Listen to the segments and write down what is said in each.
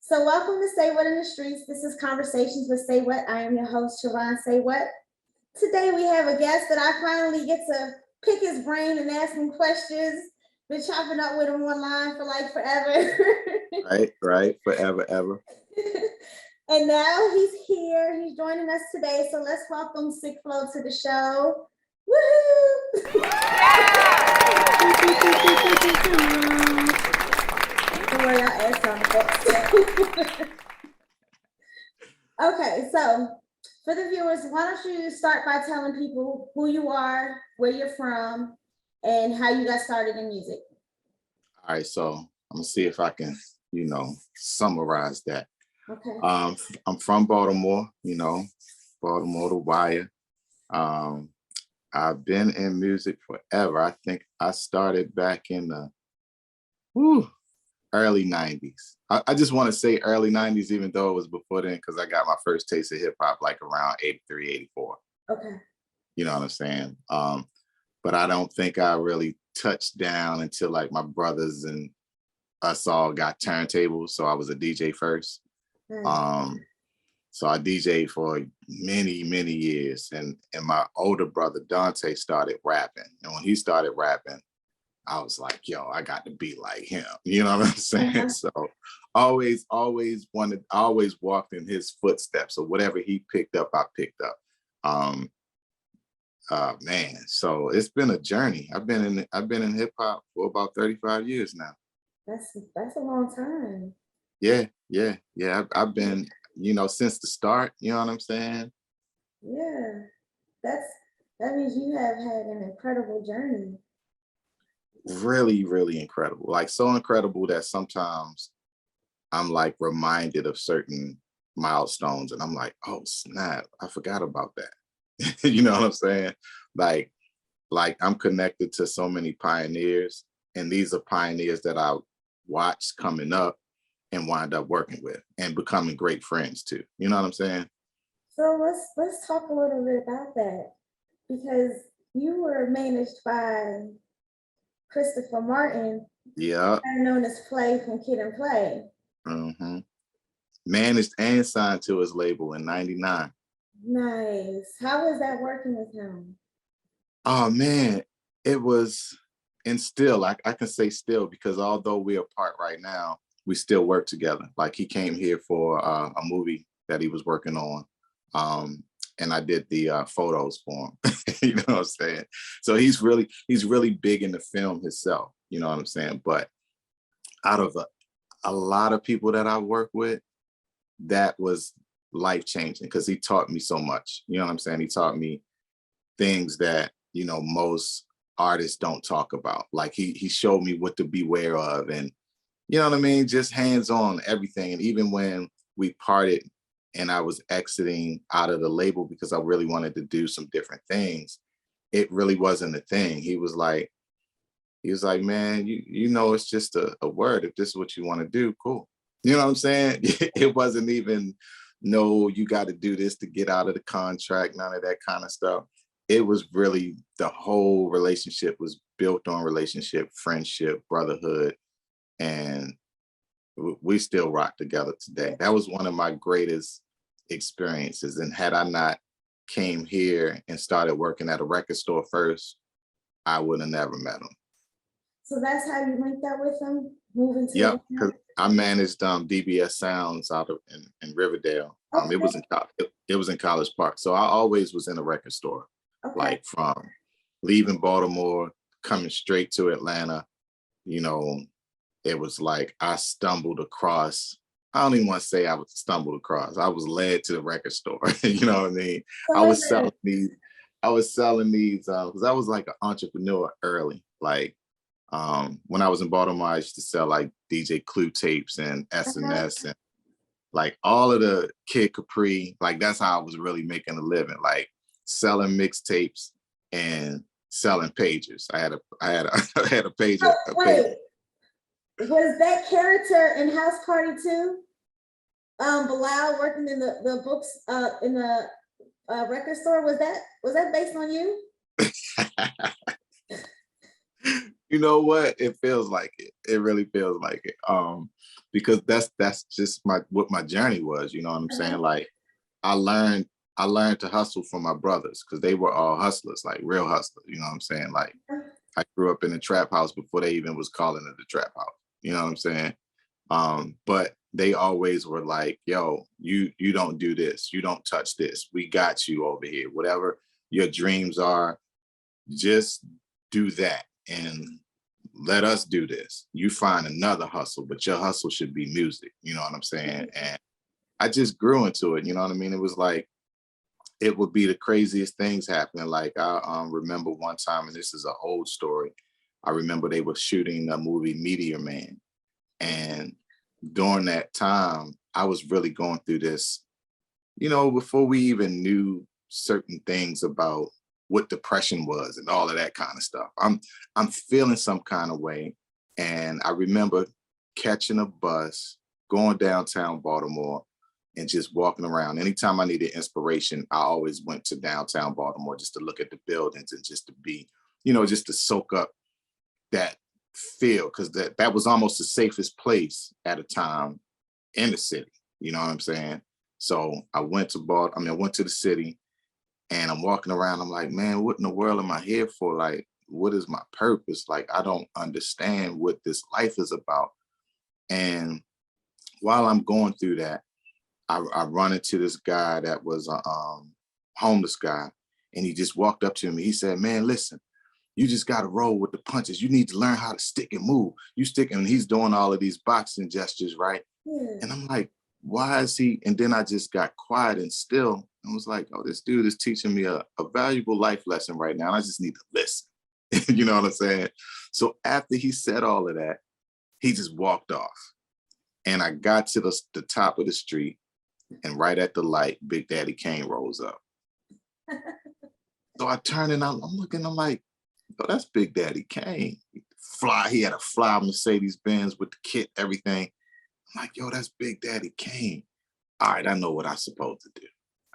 So welcome to SayWhat in the Streets. This is Conversations with SayWhat. I am your host, Chivonne SayWhat. Today we have a guest that I finally get to pick his brain and ask him questions. Been chopping up with him online for like forever. Right, forever, ever. And now he's here. He's joining us today. So let's welcome Sick Flo to the show. Woohoo! Don't y'all ask on the Okay, so for the viewers, why don't you start by telling people who you are, where you're from, and how you got started in music? All right, so I'm gonna see if I can, summarize that. Okay. I'm from Baltimore, Baltimore to Wire. I've been in music forever. I think I started back in the early 90s. I just want to say early 90s, even though it was before then, because I got my first taste of hip hop like around 83, 84. Okay. You know what I'm saying? But I don't think I really touched down until like my brothers and us all got turntables. So I was a DJ first. So I DJ'd for many, many years. And my older brother, Dante, started rapping. And when he started rapping, I was like, yo, I got to be like him. You know what I'm saying? Uh-huh. So always walked in his footsteps. So whatever he picked up, I picked up. Man, so it's been a journey. I've been in hip hop for about 35 years now. That's a long time. Yeah. I've been, since the start, you know what I'm saying? Yeah. That means you have had an incredible journey. Really, really incredible. Like so incredible that sometimes I'm like reminded of certain milestones and I'm like, oh snap, I forgot about that. You know what I'm saying? Like I'm connected to so many pioneers, and these are pioneers that I watched coming up and wind up working with and becoming great friends too. You know what I'm saying? So let's talk a little bit about that, because you were managed by Christopher Martin, yeah, known as Play from Kid and Play. Mm-hmm. Managed and signed to his label in '99. Nice. How was that working with him? Oh man, it was, and still, I can say still, because although we're apart right now, we still work together. Like he came here for a movie that he was working on. And I did the photos for him. You know what I'm saying? So he's really big into film himself. You know what I'm saying? But out of a lot of people that I work with, that was life-changing because he taught me so much. You know what I'm saying? He taught me things that, most artists don't talk about. Like he showed me what to beware of, and you know what I mean? Just hands-on everything. And even when we parted and I was exiting out of the label because I really wanted to do some different things, it really wasn't a thing. He was like, man, it's just a word. If this is what you want to do, cool. You know what I'm saying? It wasn't even, no, you got to do this to get out of the contract, none of that kind of stuff. It was really, the whole relationship was built on relationship, friendship, brotherhood, and we still rock together today. That was one of my greatest experiences. And had I not came here and started working at a record store first, I would have never met him. So that's how you linked up with him, moving to? Yep, because I managed DBS Sounds out of in Riverdale. Okay. It was in College Park. So I always was in a record store. Okay. Like from leaving Baltimore, coming straight to Atlanta, it was like I stumbled across. I don't even want to say I was stumbled across. I was led to the record store. You know what I mean? So I was selling these because I was like an entrepreneur early. Like when I was in Baltimore, I used to sell like DJ Clue tapes and SNS and like all of the Kid Capri. Like that's how I was really making a living, like selling mixtapes and selling pagers. I had a pager. Wait. Was that character in House Party 2? Bilal working in the books in the record store, was that based on you? You know what? It feels like it. It really feels like it. Because that's just what my journey was. You know what I'm saying? Uh-huh. Like I learned I learned to hustle from my brothers because they were all hustlers, like real hustlers. You know what I'm saying? Like I grew up in a trap house before they even was calling it a trap house. You know what I'm saying? But they always were like, yo, you don't do this, you don't touch this. We got you over here. Whatever your dreams are, just do that and let us do this. You find another hustle, but your hustle should be music. You know what I'm saying? And I just grew into it. You know what I mean? It was like it would be the craziest things happening. Like I remember one time, and this is an old story. I remember they were shooting a movie, Meteor Man, and during that time, I was really going through this. You know, before we even knew certain things about what depression was and all of that kind of stuff. I'm feeling some kind of way, and I remember catching a bus, going downtown Baltimore, and just walking around. Anytime I needed inspiration, I always went to downtown Baltimore just to look at the buildings and just to be, just to soak up that feel, because that was almost the safest place at a time in the city. You know what I'm saying? So I went to I went to the city, and I'm walking around. I'm like, man, what in the world am I here for? Like, what is my purpose? Like, I don't understand what this life is about. And while I'm going through that, I run into this guy that was a homeless guy, and he just walked up to me. He said, man, listen, you just got to roll with the punches. You need to learn how to stick and move. You stick, and he's doing all of these boxing gestures, right? Yeah. And I'm like, why is he? And then I just got quiet and still and was like, oh, this dude is teaching me a valuable life lesson right now. And I just need to listen. You know what I'm saying? So after he said all of that, he just walked off. And I got to the top of the street, and right at the light, Big Daddy Kane rolls up. So I turn and I'm looking, I'm like, oh, that's Big Daddy Kane. He had a fly Mercedes Benz with the kit, everything. I'm like, yo, that's Big Daddy Kane. All right, I know what I'm supposed to do.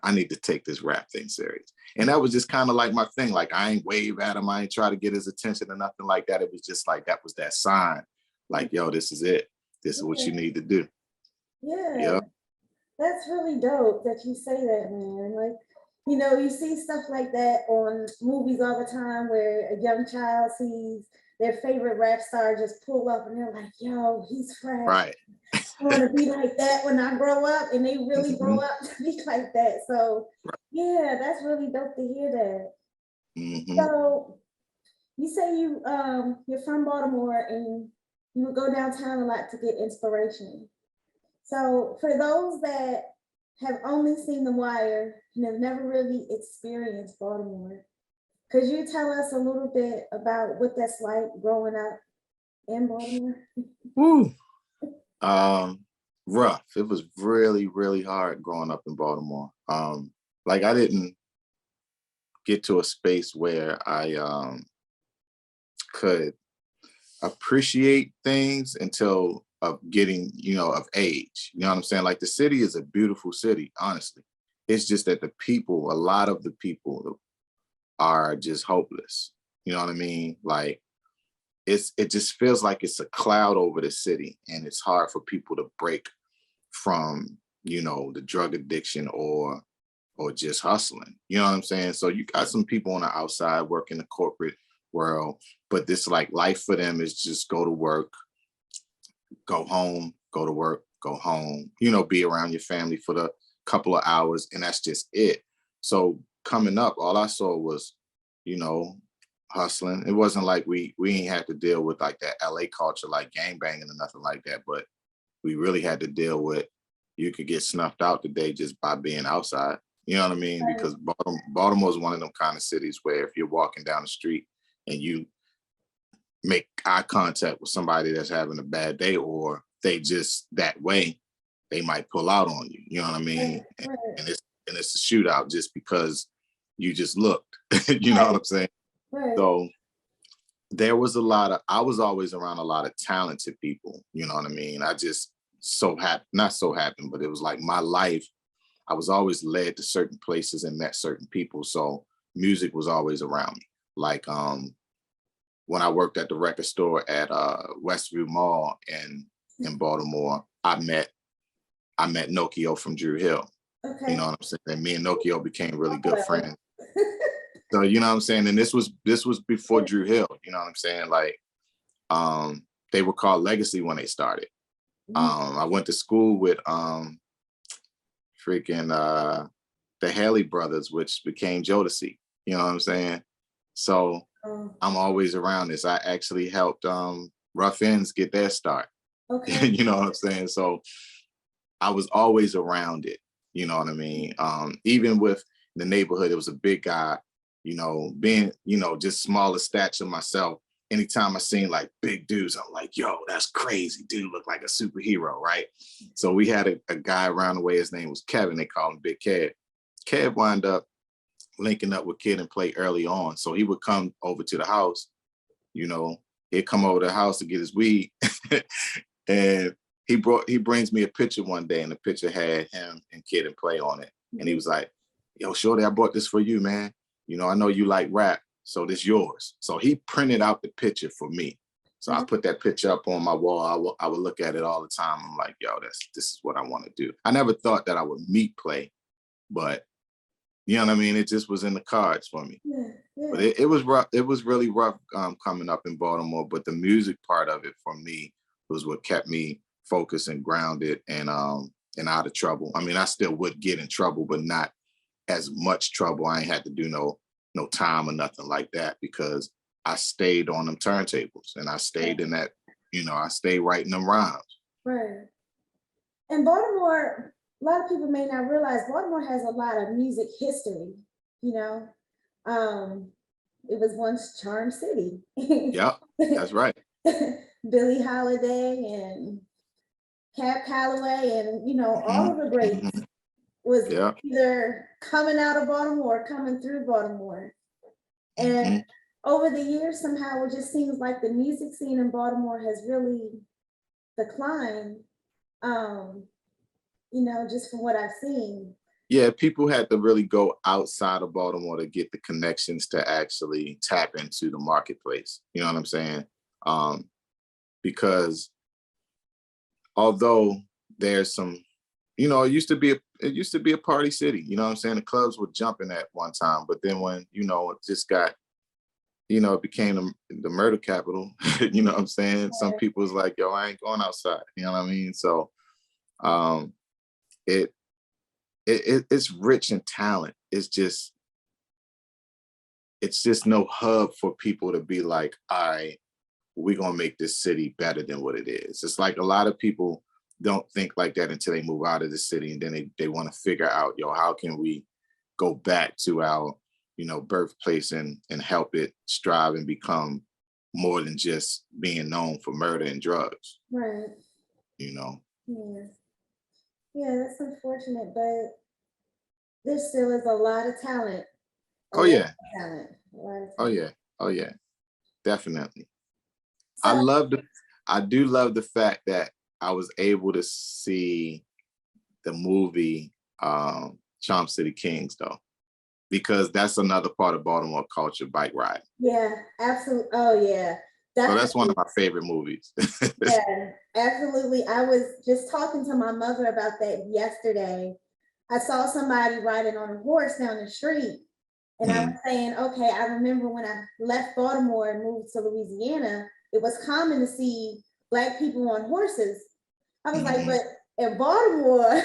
I need to take this rap thing serious. And that was just kind of like my thing. Like, I ain't wave at him. I ain't try to get his attention or nothing like that. It was just like, that was that sign. Like, yo, this is it. This is what you need to do. Yeah. Yeah. That's really dope that you say that, man. Like, you see stuff like that on movies all the time where a young child sees their favorite rap star just pull up and they're like, yo, he's fresh. Right. I want to be like that when I grow up. And they really grow Mhm. up to be like that. So, Right. yeah, that's really dope to hear that. Mhm. So, you say you're from Baltimore and you would go downtown a lot to get inspiration. So for those that have only seen The Wire and have never really experienced Baltimore, could you tell us a little bit about what that's like growing up in Baltimore? Woo. Rough. It was really, really hard growing up in Baltimore. Like I didn't get to a space where I could appreciate things until of getting, of age. You know what I'm saying? Like the city is a beautiful city, honestly. It's just that the people, a lot of the people are just hopeless. You know what I mean? Like it just feels like it's a cloud over the city, and it's hard for people to break from, the drug addiction or just hustling. You know what I'm saying? So you got some people on the outside working the corporate world, but this like life for them is just go to work, go home, go to work, go home, be around your family for the couple of hours, and that's just it. So coming up, all I saw was, you know, hustling. It wasn't like we ain't had to deal with like that LA culture, like gang banging or nothing like that, but we really had to deal with you could get snuffed out today just by being outside. You know what I mean? Because Baltimore is one of them kind of cities where if you're walking down the street and you make eye contact with somebody that's having a bad day or they just that way, they might pull out on you. You know what I mean? And it's a shootout just because you just looked. You know what I'm saying? So there was I was always around a lot of talented people. You know what I mean? I just not so happened, but it was like my life. I was always led to certain places and met certain people. So music was always around me. Like when I worked at the record store at Westview Mall in Baltimore, I met Nokio from Drew Hill. Okay. You know what I'm saying? And me and Nokio became really good Well. friends. So you know what I'm saying? And this was before Drew Hill, you know what I'm saying? Like they were called Legacy when they started. I went to school with the Haley brothers, which became Jodeci. You know what I'm saying? So I'm always around this. I actually helped Rough Ends get their start. Okay. You know what I'm saying? So I was always around it. You know what I mean? Even with the neighborhood, it was a big guy, you know, being, you know, just smaller stature myself. Anytime I seen like big dudes, I'm like, yo, that's crazy. Dude look like a superhero, right? So we had a guy around the way, his name was Kevin. They called him Big Kev. Kev wound up linking up with Kid and Play early on. So he would come over to the house, you know, he'd come over to the house to get his weed. And he brings me a picture one day, and the picture had him and Kid and Play on it. And he was like, yo, shorty, I bought this for you, man. You know, I know you like rap, so this yours. So he printed out the picture for me. So I put that picture up on my wall. I would look at it all the time. I'm like, yo, this is what I want to do. I never thought that I would meet Play, but you know what I mean? It just was in the cards for me. But it was rough. It was really rough coming up in Baltimore. But the music part of it for me was what kept me focused and grounded and out of trouble. I mean, I still would get in trouble, but not as much trouble. I ain't had to do no time or nothing like that because I stayed on them turntables and I stayed in that, you know, I stayed writing them rhymes. Right. And Baltimore, a lot of people may not realize Baltimore has a lot of music history, you know. It was once Charm City. Yeah, that's right. Billie Holiday and Cab Calloway and, you know, all of the greats was either coming out of Baltimore or coming through Baltimore. And over the years, somehow it just seems like the music scene in Baltimore has really declined, you know, just from what I've seen. Yeah, people had to really go outside of Baltimore to get the connections to actually tap into the marketplace. You know what I'm saying? Because although there's some, you know, it used to be a party city. You know what I'm saying? The clubs were jumping at one time, but then when, you know, it just got, you know, it became the murder capital. You know what I'm saying? Some people was like, yo, I ain't going outside. You know what I mean? So it's rich in talent. It's just no hub for people to be like, all right, we're gonna make this city better than what it is. It's like a lot of people don't think like that until they move out of the city, and then they want to figure out, yo, how can we go back to our, you know, birthplace and help it strive and become more than just being known for murder and drugs. Right. You know. Yeah, that's unfortunate, but there still is a lot of talent. Oh yeah. Oh yeah. Definitely. So, I do love the fact that I was able to see the movie Charm City Kings though, because that's another part of Baltimore culture, bike riding. Yeah, absolutely. Oh yeah. So that's one of my favorite movies. Yeah, absolutely. I was just talking to my mother about that yesterday. I saw somebody riding on a horse down the street. And I was saying, okay, I remember when I left Baltimore and moved to Louisiana, it was common to see Black people on horses. I was like, but in Baltimore,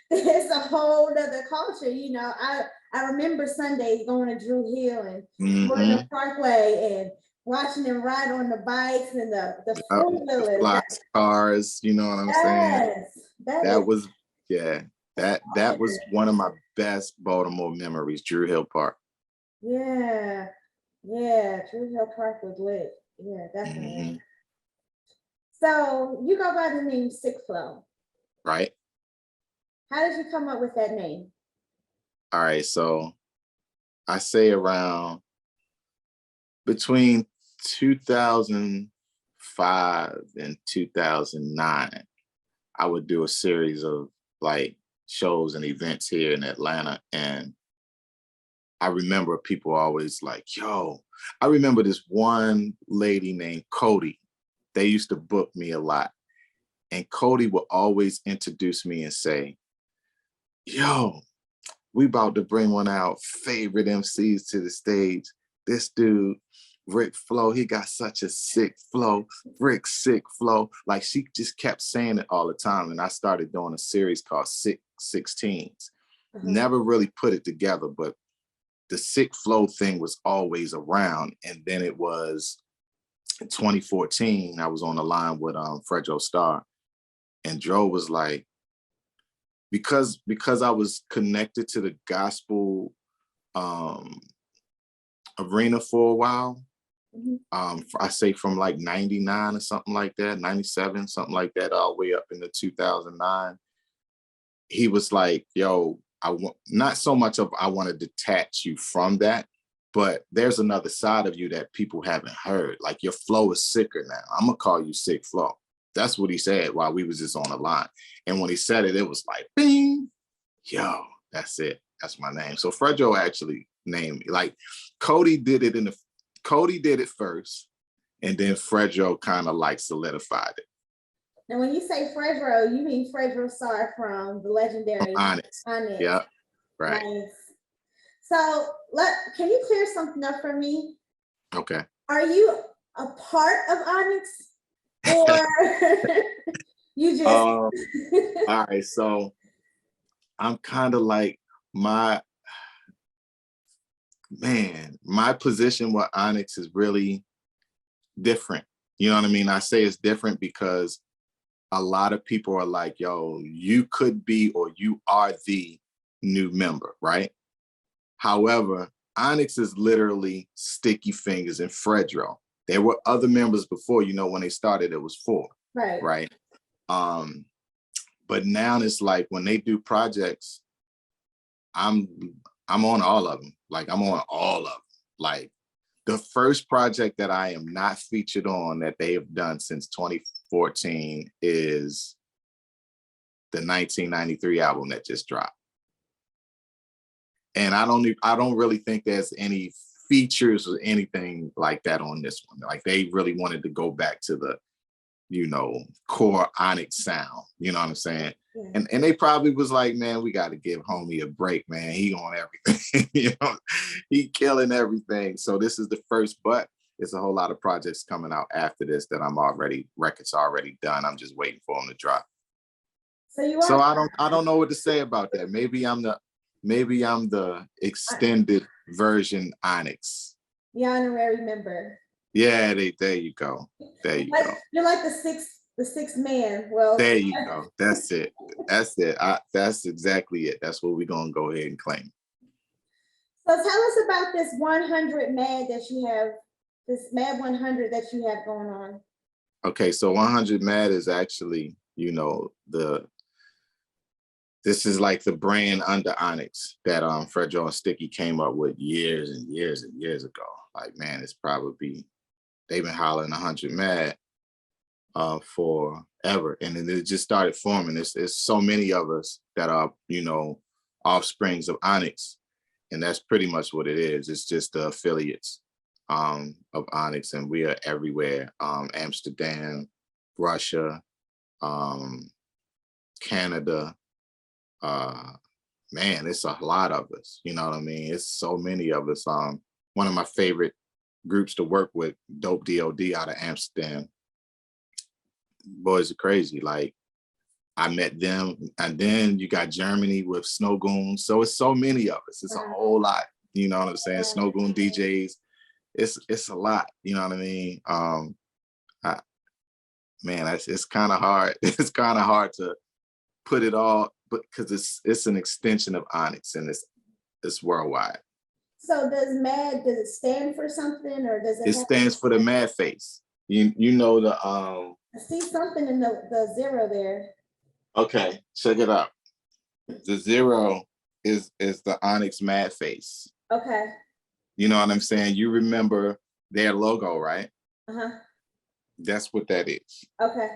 there's a whole other culture. You know, I remember Sundays going to Drew Hill and going to Parkway and watching them ride on the bikes and the four-wheelers. Cars, you know what I'm saying? That was one of my best Baltimore memories, Drew Hill Park. Yeah, Drew Hill Park was lit. Yeah, definitely. So you go by the name Sick Flo. Right. How did you come up with that name? All right, so I say around between 2005 and 2009, I would do a series of like shows and events here in Atlanta, and I remember people always like, yo, I remember this one lady named Cody. They used to book me a lot. And Cody would always introduce me and say, yo, we about to bring one of our favorite MCs to the stage. This dude, Rick Flo, he got such a sick flow. Rick Sick Flo. Like she just kept saying it all the time. And I started doing a series called Sick 16s. Never really put it together, but the Sick Flo thing was always around. And then it was in 2014, I was on the line with Fredro Starr, and Dro was like, because I was connected to the gospel arena for a while. I say from like 99 or something like that, 97, something like that, all the way up into 2009. He was like, yo, not so much of I want to detach you from that, but there's another side of you that people haven't heard. Like your flow is sicker now. I'm gonna call you Sick Flo. That's what he said while we was just on the line. And when he said it, it was like, bing, yo, that's it. That's my name. So Fredro actually named me. Like Cody did it first, and then Fredro kind of like solidified it. And when you say Fredro, you mean Fredro Starr from the legendary Onyx. Yeah, right. Nice. So can you clear something up for me? Okay. Are you a part of Onyx, or you just? All right. So I'm kind of like my position with Onyx is really different. You know what I mean? I say it's different because a lot of people are like, yo, you could be, or you are the new member, right? However, Onyx is literally Sticky Fingers and Fredro. There were other members before, you know, when they started, it was 4, right? But now it's like when they do projects, I'm on all of them. Like I'm on all of them. Like the first project that I am not featured on that they have done since 2014 is the 1993 album that just dropped. And I don't really think there's any features or anything like that on this one. Like they really wanted to go back to the, you know, core Onyx sound. You know what I'm saying? Yeah. And they probably was like, man, we got to give homie a break, man. He on everything. You know, he killing everything. So this is the first, but it's a whole lot of projects coming out after this that records already done. I'm just waiting for them to drop. So I don't know what to say about that. Maybe I'm the extended version Onyx. The honorary member. Yeah, there you go. There you go. You're like the sixth man. Well, there you go. That's it. That's it. That's exactly it. That's what we're gonna go ahead and claim. So tell us about this 100 Mad that you have, this Mad 100 that you have going on. Okay, so 100 Mad is actually, you know, this is like the brand under Onyx that Fredro and Sticky came up with years and years and years ago. Like, man, it's probably, they've been hollering 100 Mad forever. And then it just started forming. There's so many of us that are, you know, offsprings of Onyx. And that's pretty much what it is. It's just the affiliates of Onyx, and we are everywhere. Amsterdam, Russia, Canada, man, it's a lot of us, you know what I mean? It's so many of us. One of my favorite groups to work with, Dope DOD out of Amsterdam. Boys are crazy. Like, I met them, and then you got Germany with Snow Goons. So it's so many of us. It's a whole lot, you know what I'm saying? Snow Goon DJs. It's a lot, you know what I mean? Man, it's kind of hard. It's kind of hard to put it all, but because it's an extension of Onyx, and it's worldwide. So does it stand for something, or does it? It stands for the Mad Face. You know the I see something in the zero there. Okay, check it out. The zero is the Onyx Mad Face. Okay. You know what I'm saying? You remember their logo, right? Uh-huh. That's what that is. Okay.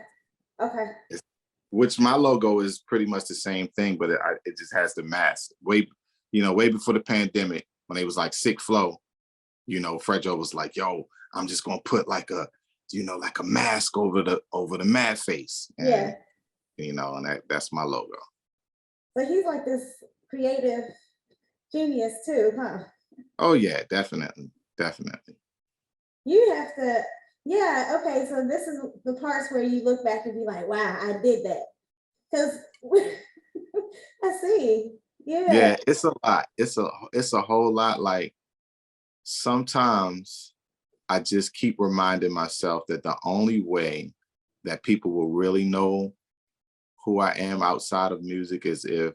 Which my logo is pretty much the same thing, but it just has the mask. Way before the pandemic, when they was like Sick Flo, you know, Fredro was like, yo, I'm just gonna put like a, you know, like a mask over the mad face. And Yeah. you know, and that's my logo. So he's like this creative genius too, huh? Oh yeah, definitely. Definitely. You have to, yeah, okay. So this is the parts where you look back and be like, wow, I did that. Because I see. Yeah. Yeah, it's a lot. It's a whole lot. Like sometimes I just keep reminding myself that the only way that people will really know who I am outside of music is if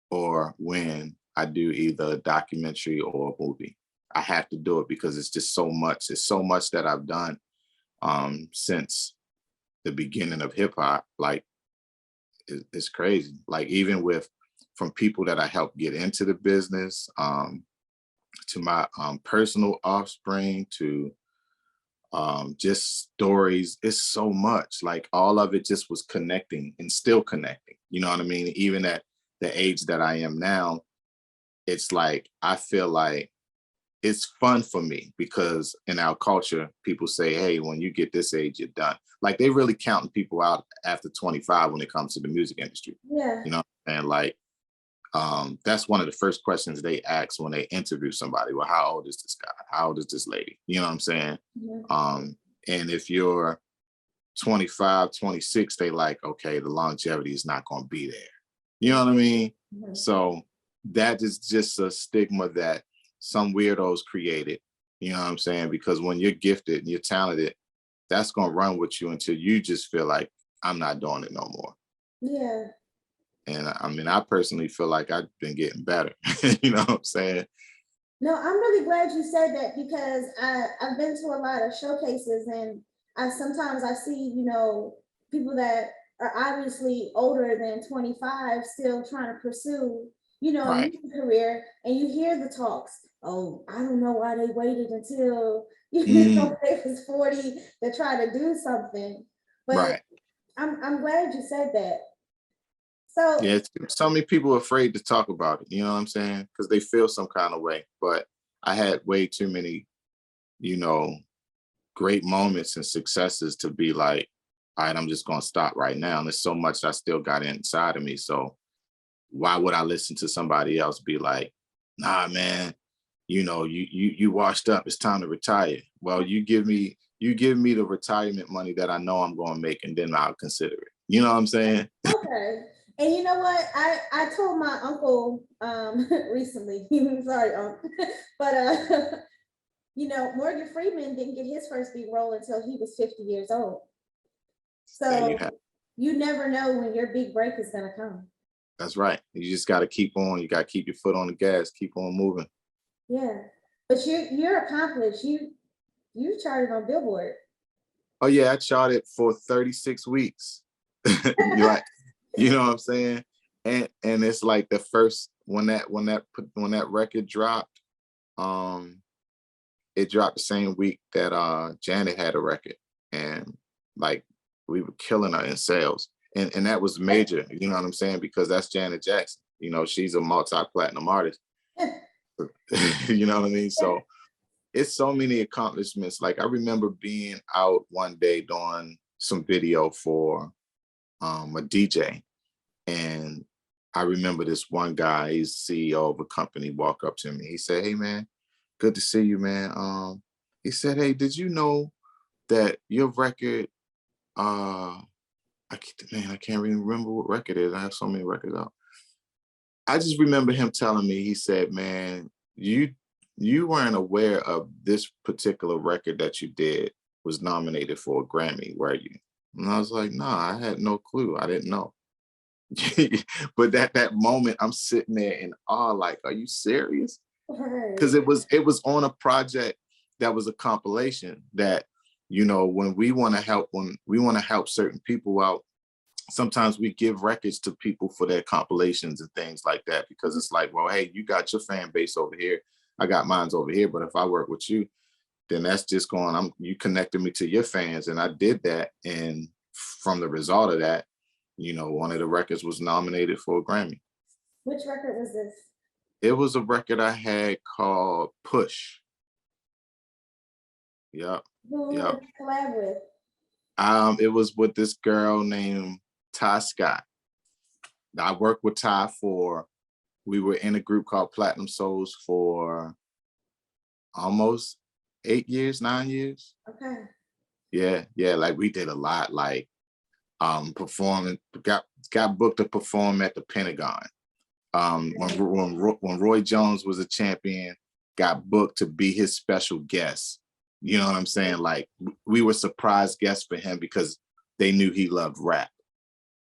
or when I do either a documentary or a movie. I have to do it because it's just so much. It's so much that I've done since the beginning of hip hop. Like it's crazy. Like even with from people that I helped get into the business, to my personal offspring, to just stories. It's so much. Like all of it just was connecting and still connecting. You know what I mean? Even at the age that I am now, it's like I feel like it's fun for me because in our culture, people say, hey, when you get this age, you're done. Like they really counting people out after 25 when it comes to the music industry. Yeah. You know, and like that's one of the first questions they ask when they interview somebody. Well, how old is this guy? How old is this lady? You know what I'm saying? Yeah. And if you're 25, 26, they like, okay, the longevity is not going to be there. You know what I mean? Mhm. So that is just a stigma that some weirdos created. You know what I'm saying? Because when you're gifted and you're talented, that's going to run with you until you just feel like I'm not doing it no more. Yeah. And I mean, I personally feel like I've been getting better. You know what I'm saying? No, I'm really glad you said that because I've been to a lot of showcases and I sometimes I see, you know, people that are obviously older than 25 still trying to pursue, you know, a Right. music career, and you hear the talks. Oh, I don't know why they waited until you know Mm, they was 40 to try to do something. But right. I'm glad you said that. So Yeah, so many people are afraid to talk about it. You know what I'm saying? Because they feel some kind of way. But I had way too many, you know, great moments and successes to be like, all right, I'm just gonna stop right now. And there's so much I still got inside of me. So why would I listen to somebody else be like, nah, man, you know, you washed up, it's time to retire. Well, you give me the retirement money that I know I'm gonna make, and then I'll consider it. You know what I'm saying? okay. And you know what? I told my uncle recently, sorry, but you know, Morgan Freeman didn't get his first big role until he was 50 years old. There you So have. you never know when your big break is gonna come. That's right. You just got to keep on. You got to keep your foot on the gas. Keep on moving. Yeah. But you're accomplished. You charted on Billboard. Oh yeah, I charted for 36 weeks. You like, you know what I'm saying? And it's like the first when that record dropped, um, it dropped the same week that Janet had a record, and like we were killing her in sales, and that was major. You know what I'm saying? Because that's Janet Jackson. You know, she's a multi-platinum artist. You know what I mean? So it's so many accomplishments. Like I remember being out one day doing some video for a DJ, and I remember this one guy, he's CEO of a company, walk up to me. He said, "Hey man, good to see you, man." He said, "Hey, did you know that your record, I can't even remember what record it is. I have so many records out." I just remember him telling me, he said, "Man, you weren't aware of this particular record that you did was nominated for a Grammy, were you?" And I was like, "Nah, I had no clue. I didn't know." But at that moment, I'm sitting there in awe, like, "Are you serious?" Right. Because it was on a project that was a compilation that, you know, when we want to help certain people out, sometimes we give records to people for their compilations and things like that, because it's like, well, hey, you got your fan base over here, I got mine's over here, but if I work with you, then that's just going, you connected me to your fans. And I did that, and from the result of that, you know, one of the records was nominated for a Grammy. Which record was this? It was a record I had called Push. Yep. Who Yep. did you collab with? It was with this girl named Ty Scott. I worked with Ty we were in a group called Platinum Souls for almost 8 years, 9 years. Okay. Yeah, like we did a lot, like performing, got booked to perform at the Pentagon. When Roy Jones was a champion, got booked to be his special guest. You know what I'm saying? Like we were surprise guests for him because they knew he loved rap.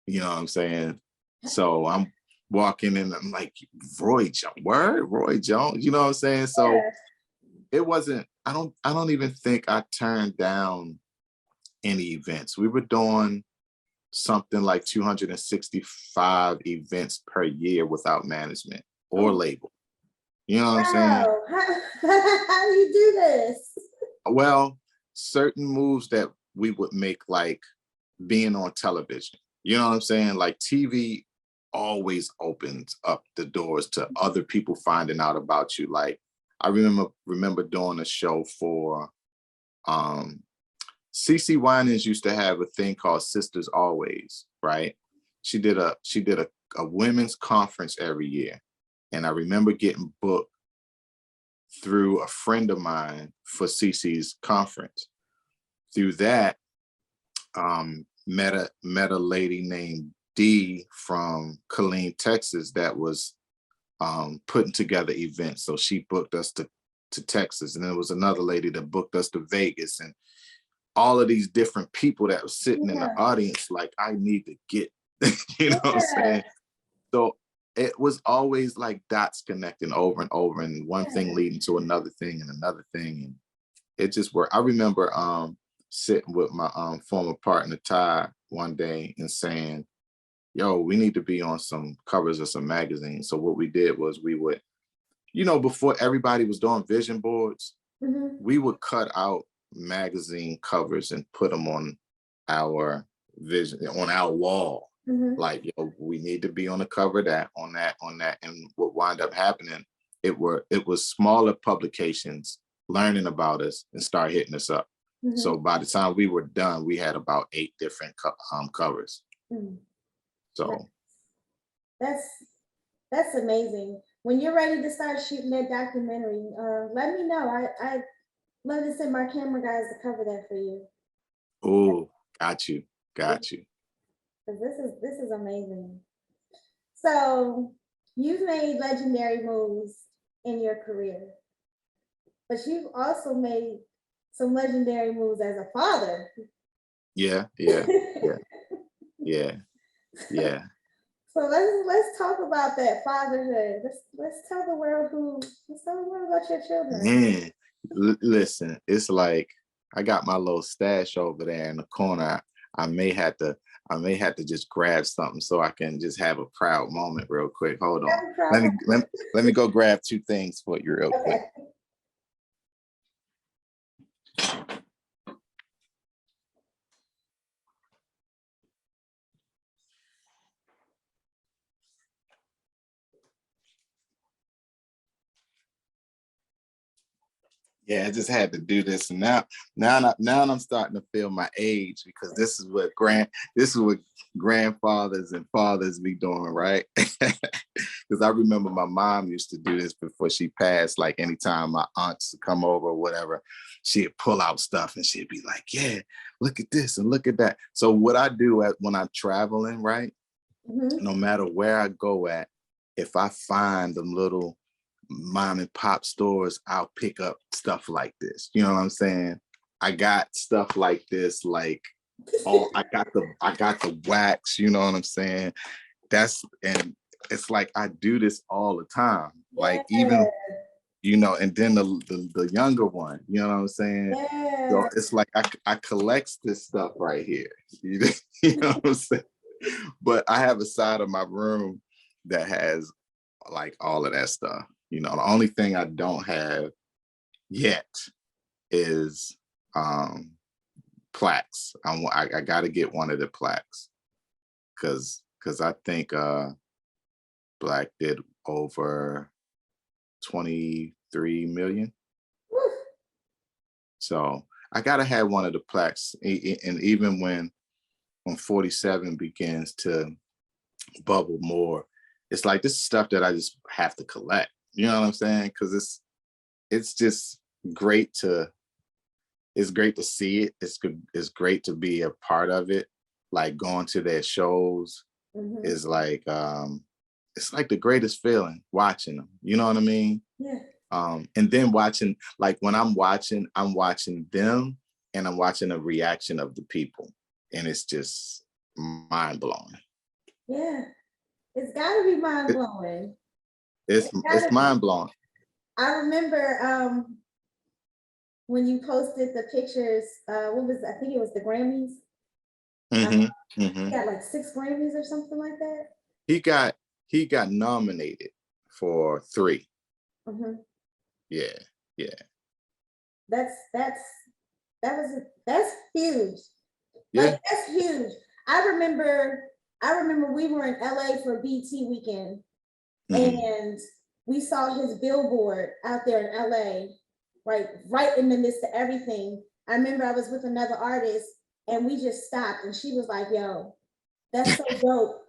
You know what I'm saying? So I'm walking in, I'm like, Roy Jones, you know what I'm saying? So Yeah. it wasn't, I don't even think I turned down any events. We were doing something like 265 events per year without management or label. You know what I'm saying? Wow. How do you do this? Well, certain moves that we would make, like being on television. You know what I'm saying? Like TV always opens up the doors to other people finding out about you. Like I remember doing a show for CeCe Winans used to have a thing called Sisters Always, right? She did a women's conference every year. And I remember getting booked through a friend of mine for CeCe's conference. Through that, met a lady named Dee from Killeen, Texas, that was putting together events. So she booked us to Texas, and there was another lady that booked us to Vegas, and all of these different people that were sitting in the audience. Like, I need to get, you know what I'm saying? So it was always like dots connecting over and over, and one thing leading to another thing and another thing, and it just worked. I remember sitting with my former partner Ty one day and saying, yo, we need to be on some covers of some magazines. So what we did was we would, before everybody was doing vision boards, we would cut out magazine covers and put them on our wall. Like, we need to be on the cover of that, on that. And what wound up happening, it was smaller publications learning about us and start hitting us up. So by the time we were done, we had about 8 different covers. So that's amazing. When you're ready to start shooting that documentary, let me know. I love to send my camera guys to cover that for you. Oh, got you. Because this is amazing. So you've made legendary moves in your career, but you've also made some legendary moves as a father. Yeah. So let's talk about that fatherhood. Let's tell the world about your children. Man, listen, it's like I got my little stash over there in the corner. I may have to just grab something so I can just have a proud moment real quick. Hold on. Let me go grab 2 things for you real quick. Yeah, I just had to do this. And now I'm starting to feel my age, because this is what grandfathers and fathers be doing, right? Because I remember my mom used to do this before she passed. Like anytime my aunts would come over or whatever, she'd pull out stuff and she'd be like, yeah, look at this and look at that. So what I do when I'm traveling, right? No matter where I go at, if I find them little mom and pop stores, I'll pick up stuff like this. You know what I'm saying? I got stuff like this, like, I got the wax, you know what I'm saying? And it's like I do this all the time. Like, even, and then the younger one, you know what I'm saying? So it's like I collect this stuff right here. You know what I'm saying? But I have a side of my room that has like all of that stuff. The only thing I don't have yet is plaques. I got to get one of the plaques, because I think Black did over 23 million. Woo. So I gotta have one of the plaques. And even when 47 begins to bubble more, it's like this is stuff that I just have to collect. You know what I'm saying? Because it's just great to it's great to see it. It's great to be a part of it. Like going to their shows Mhm. is like it's like the greatest feeling watching them. You know what I mean? Yeah. And then watching, like when I'm watching them and I'm watching the reaction of the people, and it's just mind blowing. Yeah. It's gotta be mind It, blowing. it's mind blowing. I remember when you posted the pictures, I think it was the Grammys. Hmm. You Hmm. got like 6 Grammys or something like that. He got nominated for 3. Mhm. Yeah, yeah, That's that's huge. Like yeah. that's huge. I remember we were in LA for BT weekend Hmm. and we saw his billboard out there in LA, right in the midst of everything. I remember I was with another artist and we just stopped and she was like, yo, that's so dope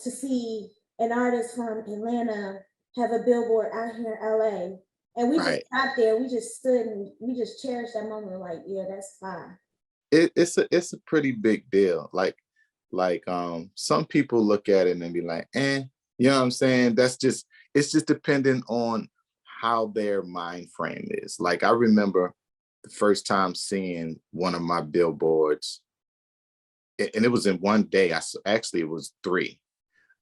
to see an artist from Atlanta have a billboard out here in LA. And we just Right. stopped there, we just stood and we just cherished that moment, like, yeah, that's fine. It's a pretty big deal. Like some people look at it and be like, you know what I'm saying? It's just dependent on how their mind frame is. Like I remember the first time seeing one of my billboards, and it was in one day. Actually it was 3.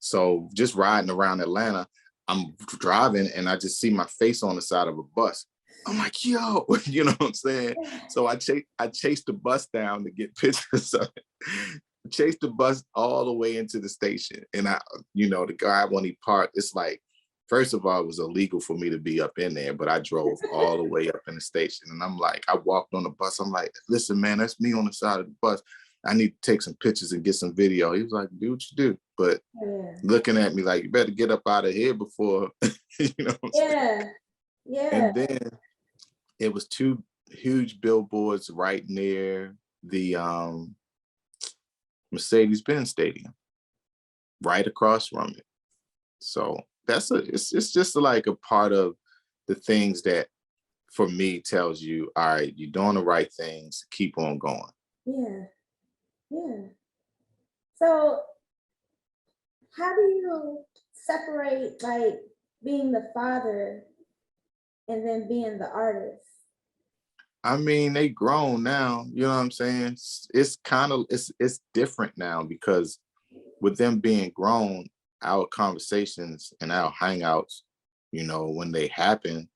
So just riding around Atlanta, I'm driving and I just see my face on the side of a bus. I'm like, yo, you know what I'm saying? So I chased the bus down to get pictures of it. Chased the bus all the way into the station. And the guy when he parked, it's like, first of all, it was illegal for me to be up in there, but I drove all the way up in the station. And I'm like, I walked on the bus. I'm like, listen, man, that's me on the side of the bus. I need to take some pictures and get some video. He was like, do what you do. But Yeah. looking at me like, you better get up out of here before, you know what I'm saying? Yeah. Yeah. And then it was 2 huge billboards right near the Mercedes-Benz Stadium, right across from it. So it's just like a part of the things that for me tells you, all right, you're doing the right things, keep on going. Yeah. Yeah. So how do you separate like being the father and then being the artist? I mean, they grown now, you know what I'm saying? It's kind of it's different now because with them being grown, our conversations and our hangouts, when they happen,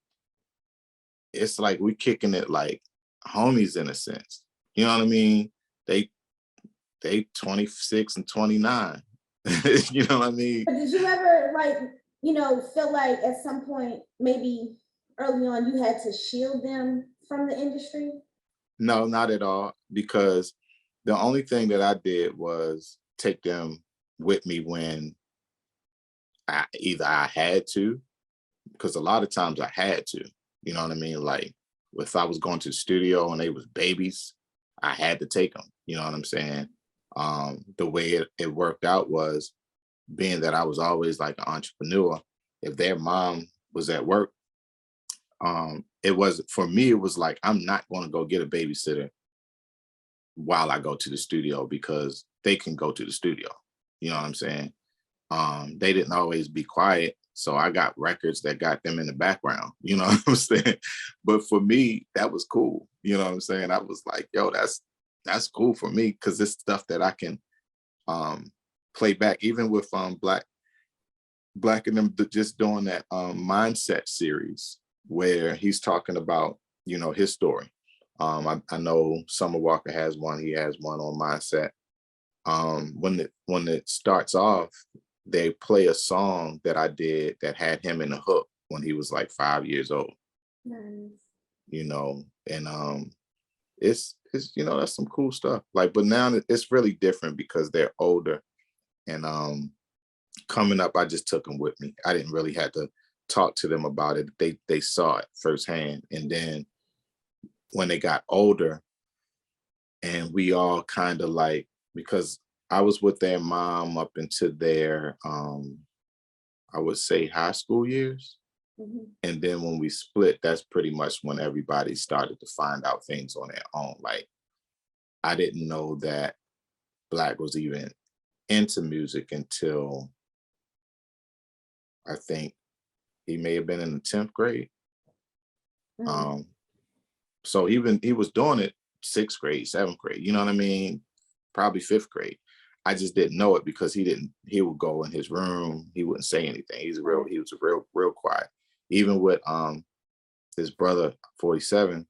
it's like we kicking it like homies in a sense. You know what I mean? They 26 and 29. You know what I mean? But did you ever feel like at some point maybe early on you had to shield them from the industry? No, not at all. Because the only thing that I did was take them with me when I had to, because a lot of times I had to, you know what I mean? Like if I was going to the studio and they was babies, I had to take them, you know what I'm saying? The way it worked out was being that I was always like an entrepreneur, if their mom was at work, it was for me, it was like, I'm not going to go get a babysitter while I go to the studio because they can go to the studio. You know what I'm saying? They didn't always be quiet. So I got records that got them in the background, you know what I'm saying? But for me, that was cool. You know what I'm saying? I was like, yo, that's cool for me because it's stuff that I can play back, even with Black and them just doing that mindset series where he's talking about, his story. I know Summer Walker has one, he has one on mindset. When it starts off, they play a song that I did that had him in the hook when he was like 5 years old, Nice. and it's that's some cool stuff. Like, but now it's really different because they're older, and coming up, I just took them with me. I didn't really have to talked to them about it, they saw it firsthand. And then when they got older, and we all kind of like, because I was with their mom up into their I would say high school years. Mhm. And then when we split, that's pretty much when everybody started to find out things on their own. Like, I didn't know that Black was even into music until I think he may have been in the 10th grade. Mhm. Um, so even he was doing it 6th grade, 7th grade, you know what I mean? Probably 5th grade. I just didn't know it because he would go in his room, he wouldn't say anything. Right. He was real quiet. Even with his brother 47,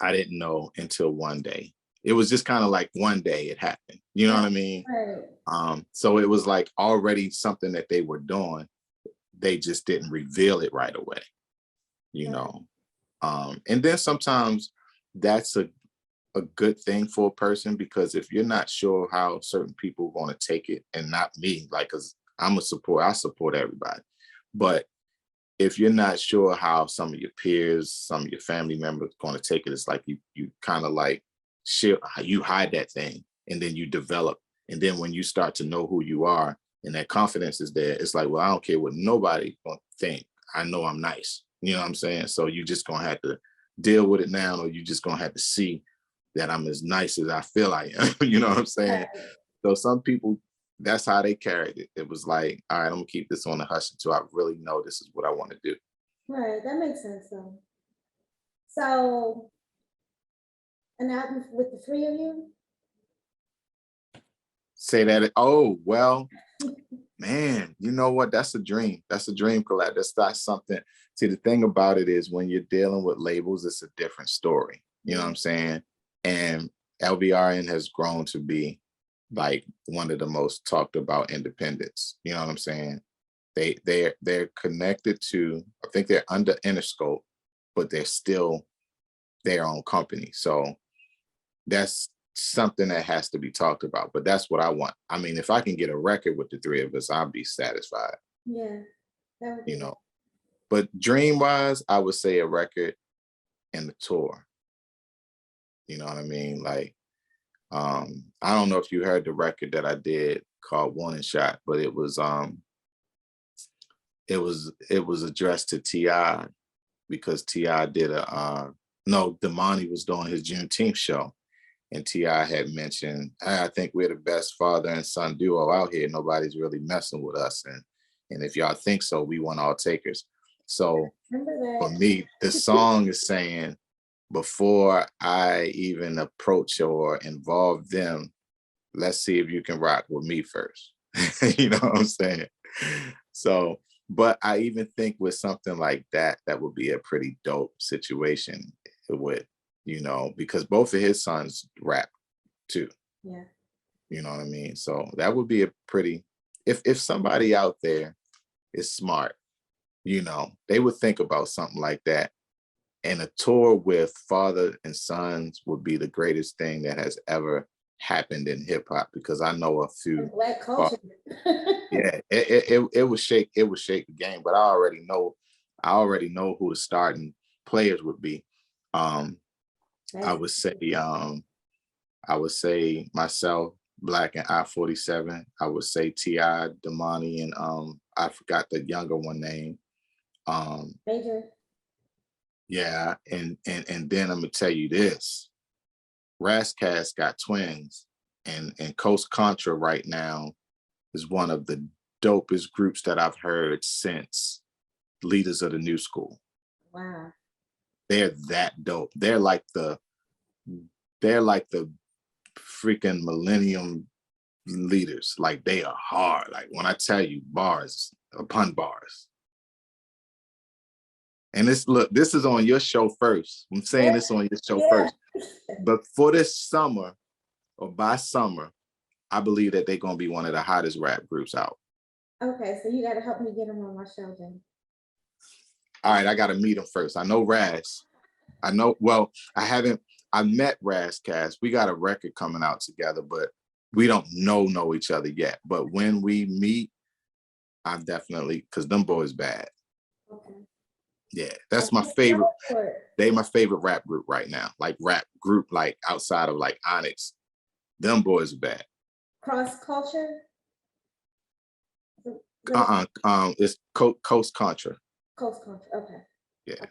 I didn't know until one day. It was just kind of like one day it happened. You know what I mean? Right. So it was like already something that they were doing. They just didn't reveal it right away, you Right. know. And then sometimes that's a good thing for a person, because if you're not sure how certain people are going to take it, and not me, like, because I support everybody. But if you're not sure how some of your peers, some of your family members going to take it, it's like you kind of like you hide that thing, and then you develop. And then when you start to know who you are and that confidence is there, it's like, well, I don't care what nobody gonna think. I know I'm nice. You know what I'm saying? So you just gonna have to deal with it now, or you just gonna have to see that I'm as nice as I feel I am. You know what I'm saying? Right. So some people, that's how they carried it. It was like, all right, I'm gonna keep this on the hush until I really know this is what I want to do. Right. That makes sense though. So an album with the three of you? Say that. Oh, well, man, you know what? That's a dream. That's a dream collab. That's something. See, the thing about it is when you're dealing with labels, it's a different story. You know what Mhm. I'm saying? And LVRN has grown to be like one of the most talked about independents. You know what I'm saying? They're connected to, I think they're under Interscope, but they're still their own company. So that's something that has to be talked about. But that's what I want. I mean, if I can get a record with the three of us, I'll be satisfied, Yeah, that would you be know. But dream wise, I would say a record and the tour. You know what I mean? Like, I don't know if you heard the record that I did called Warning Shot, but it was addressed to T.I. because T.I. did no, Damani was doing his Juneteenth show. And T.I. had mentioned, I think we're the best father and son duo out here. Nobody's really messing with us. And if y'all think so, we want all takers. So remember for that. me, the song is saying, before I even approach or involve them, let's see if you can rock with me first. You know what I'm saying? So, but I even think with something like that, that would be a pretty dope situation with, because both of his sons rap too. Yeah. You know what I mean? So that would be a pretty, if somebody out there is smart, they would think about something like that. And a tour with father and sons would be the greatest thing that has ever happened in hip hop, because I know a And few. Black fa- culture. Yeah, it would shake the game. But I already know who the starting players would be. Um, I That's would say myself, Black and I-47. I would say T.I., Damani, and I forgot the younger one name. Um, major. yeah, and then I'm gonna tell you this. Rascas got twins, and Coast Contra right now is one of the dopest groups that I've heard since Leaders of the New School. Wow. They're that dope. They're like the freaking millennium leaders. Like, they are hard. Like, when I tell you, bars upon bars. And this is on your show first. I'm saying Yeah. this on your show Yeah. first. But for this summer, or by summer, I believe that they're gonna be one of the hottest rap groups out. Okay, so you got to help me get them on my show then. All right, I gotta meet them first. I know Raz. I know, well, I met Raz Cass. We got a record coming out together, but we don't know each other yet. But when we meet, I'm definitely, because them boys bad. Okay. Yeah, that's my Okay, favorite. Billboard. They my favorite rap group right now. Like rap group, like outside of like Onyx. Them boys are bad. Cross culture. It's Coast Contra. Coast culture. Okay. Yeah.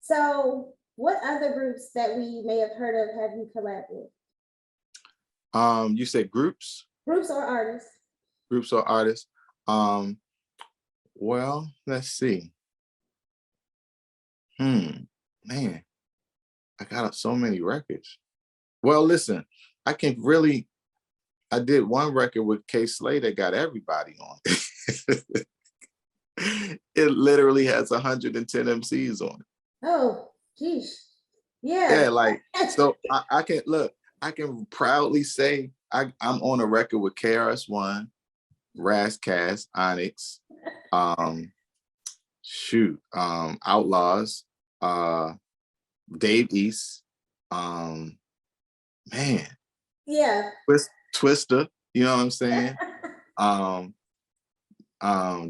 So, what other groups that we may have heard of have you collabed with? You said groups? Groups or artists? Groups or artists? Well, let's see. Man, I got so many records. Well, listen, I did one record with K Slay that got everybody on. It literally has 110 MCs on it. Oh, geez. Yeah. Yeah, like, so I can look, I can proudly say I'm on a record with KRS-One, Razzcast, Onyx, Outlaws, Dave East, man, Yeah. Twister, you know what I'm saying?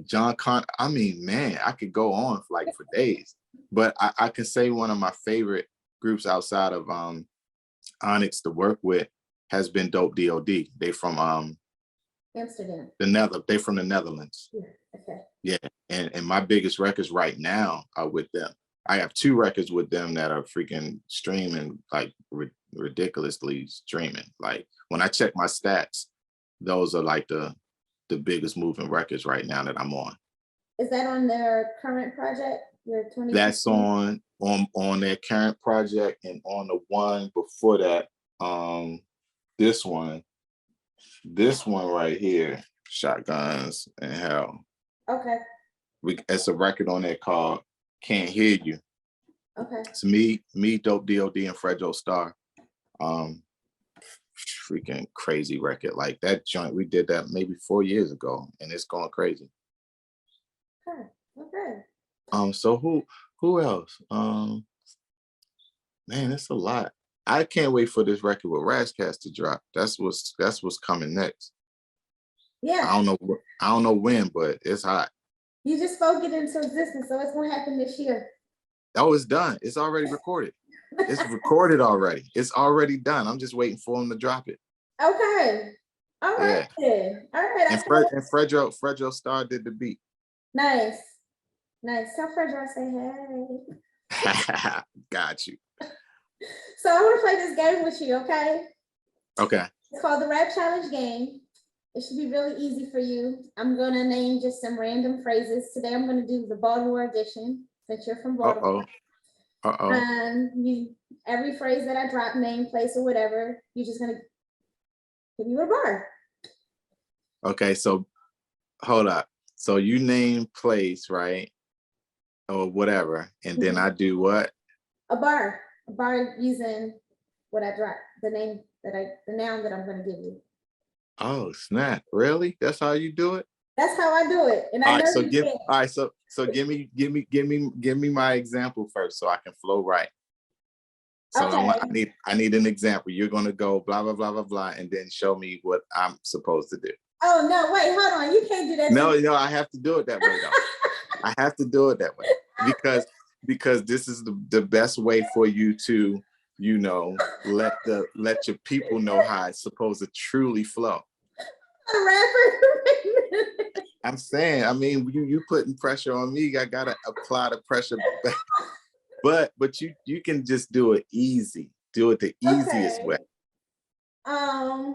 John Con, I mean, man, I could go on for days, but I can say one of my favorite groups outside of Onyx to work with has been Dope DOD. They from Amsterdam. They from the Netherlands. Yeah. Okay. Yeah, and my biggest records right now are with them. I have 2 records with them that are freaking streaming, like ridiculously streaming. Like when I check my stats, those are like the biggest moving records right now that I'm on. Is that on their current project? Your 20? That's on their current project, and on the one before that, this one right here, Shotguns and Hell. Okay. It's a record on there called Can't Hear You. Okay. It's me, Dope DOD, and Fredro Starr. Freaking crazy record. Like that joint, we did that maybe 4 years ago, and it's going crazy. Okay. Okay. So who else? Man, it's a lot. I can't wait for this record with Razzcast to drop. That's what's coming next. Yeah. I don't know when, but it's hot. You just spoke it into existence, so it's gonna happen this year. Oh, it's done. It's already recorded. It's recorded already. It's already done. I'm just waiting for him to drop it. Okay. All right. Yeah. All right. And Fredro Starr did the beat. Nice. Nice. Tell Fredro I say hey. Got you. So I want to play this game with you, okay? Okay. It's called the Rap Challenge game. It should be really easy for you. I'm gonna name just some random phrases. Today I'm gonna do the Baltimore edition, since you're from Baltimore. Every phrase that I drop, name, place, or whatever, you're just gonna give me a bar. Okay, so hold up. So you name place, right? Or whatever, and then I do what? A bar using what I drop, the noun that I'm gonna give you. Oh snap! Really? That's how you do it? That's how I do it, and I know you can. All right, so give me my example first, so I can flow right. So Okay. I need an example. You're gonna go blah blah blah blah blah, and then show me what I'm supposed to do. Oh no! Wait, hold on. You can't do that. No, I have to do it that way though. I have to do it that way because this is the best way for you to, let your people know how it's supposed to truly flow. A rapper. I'm saying, I mean, you putting pressure on me. I gotta apply the pressure back. But you can just do it easy. Do it the easiest way. I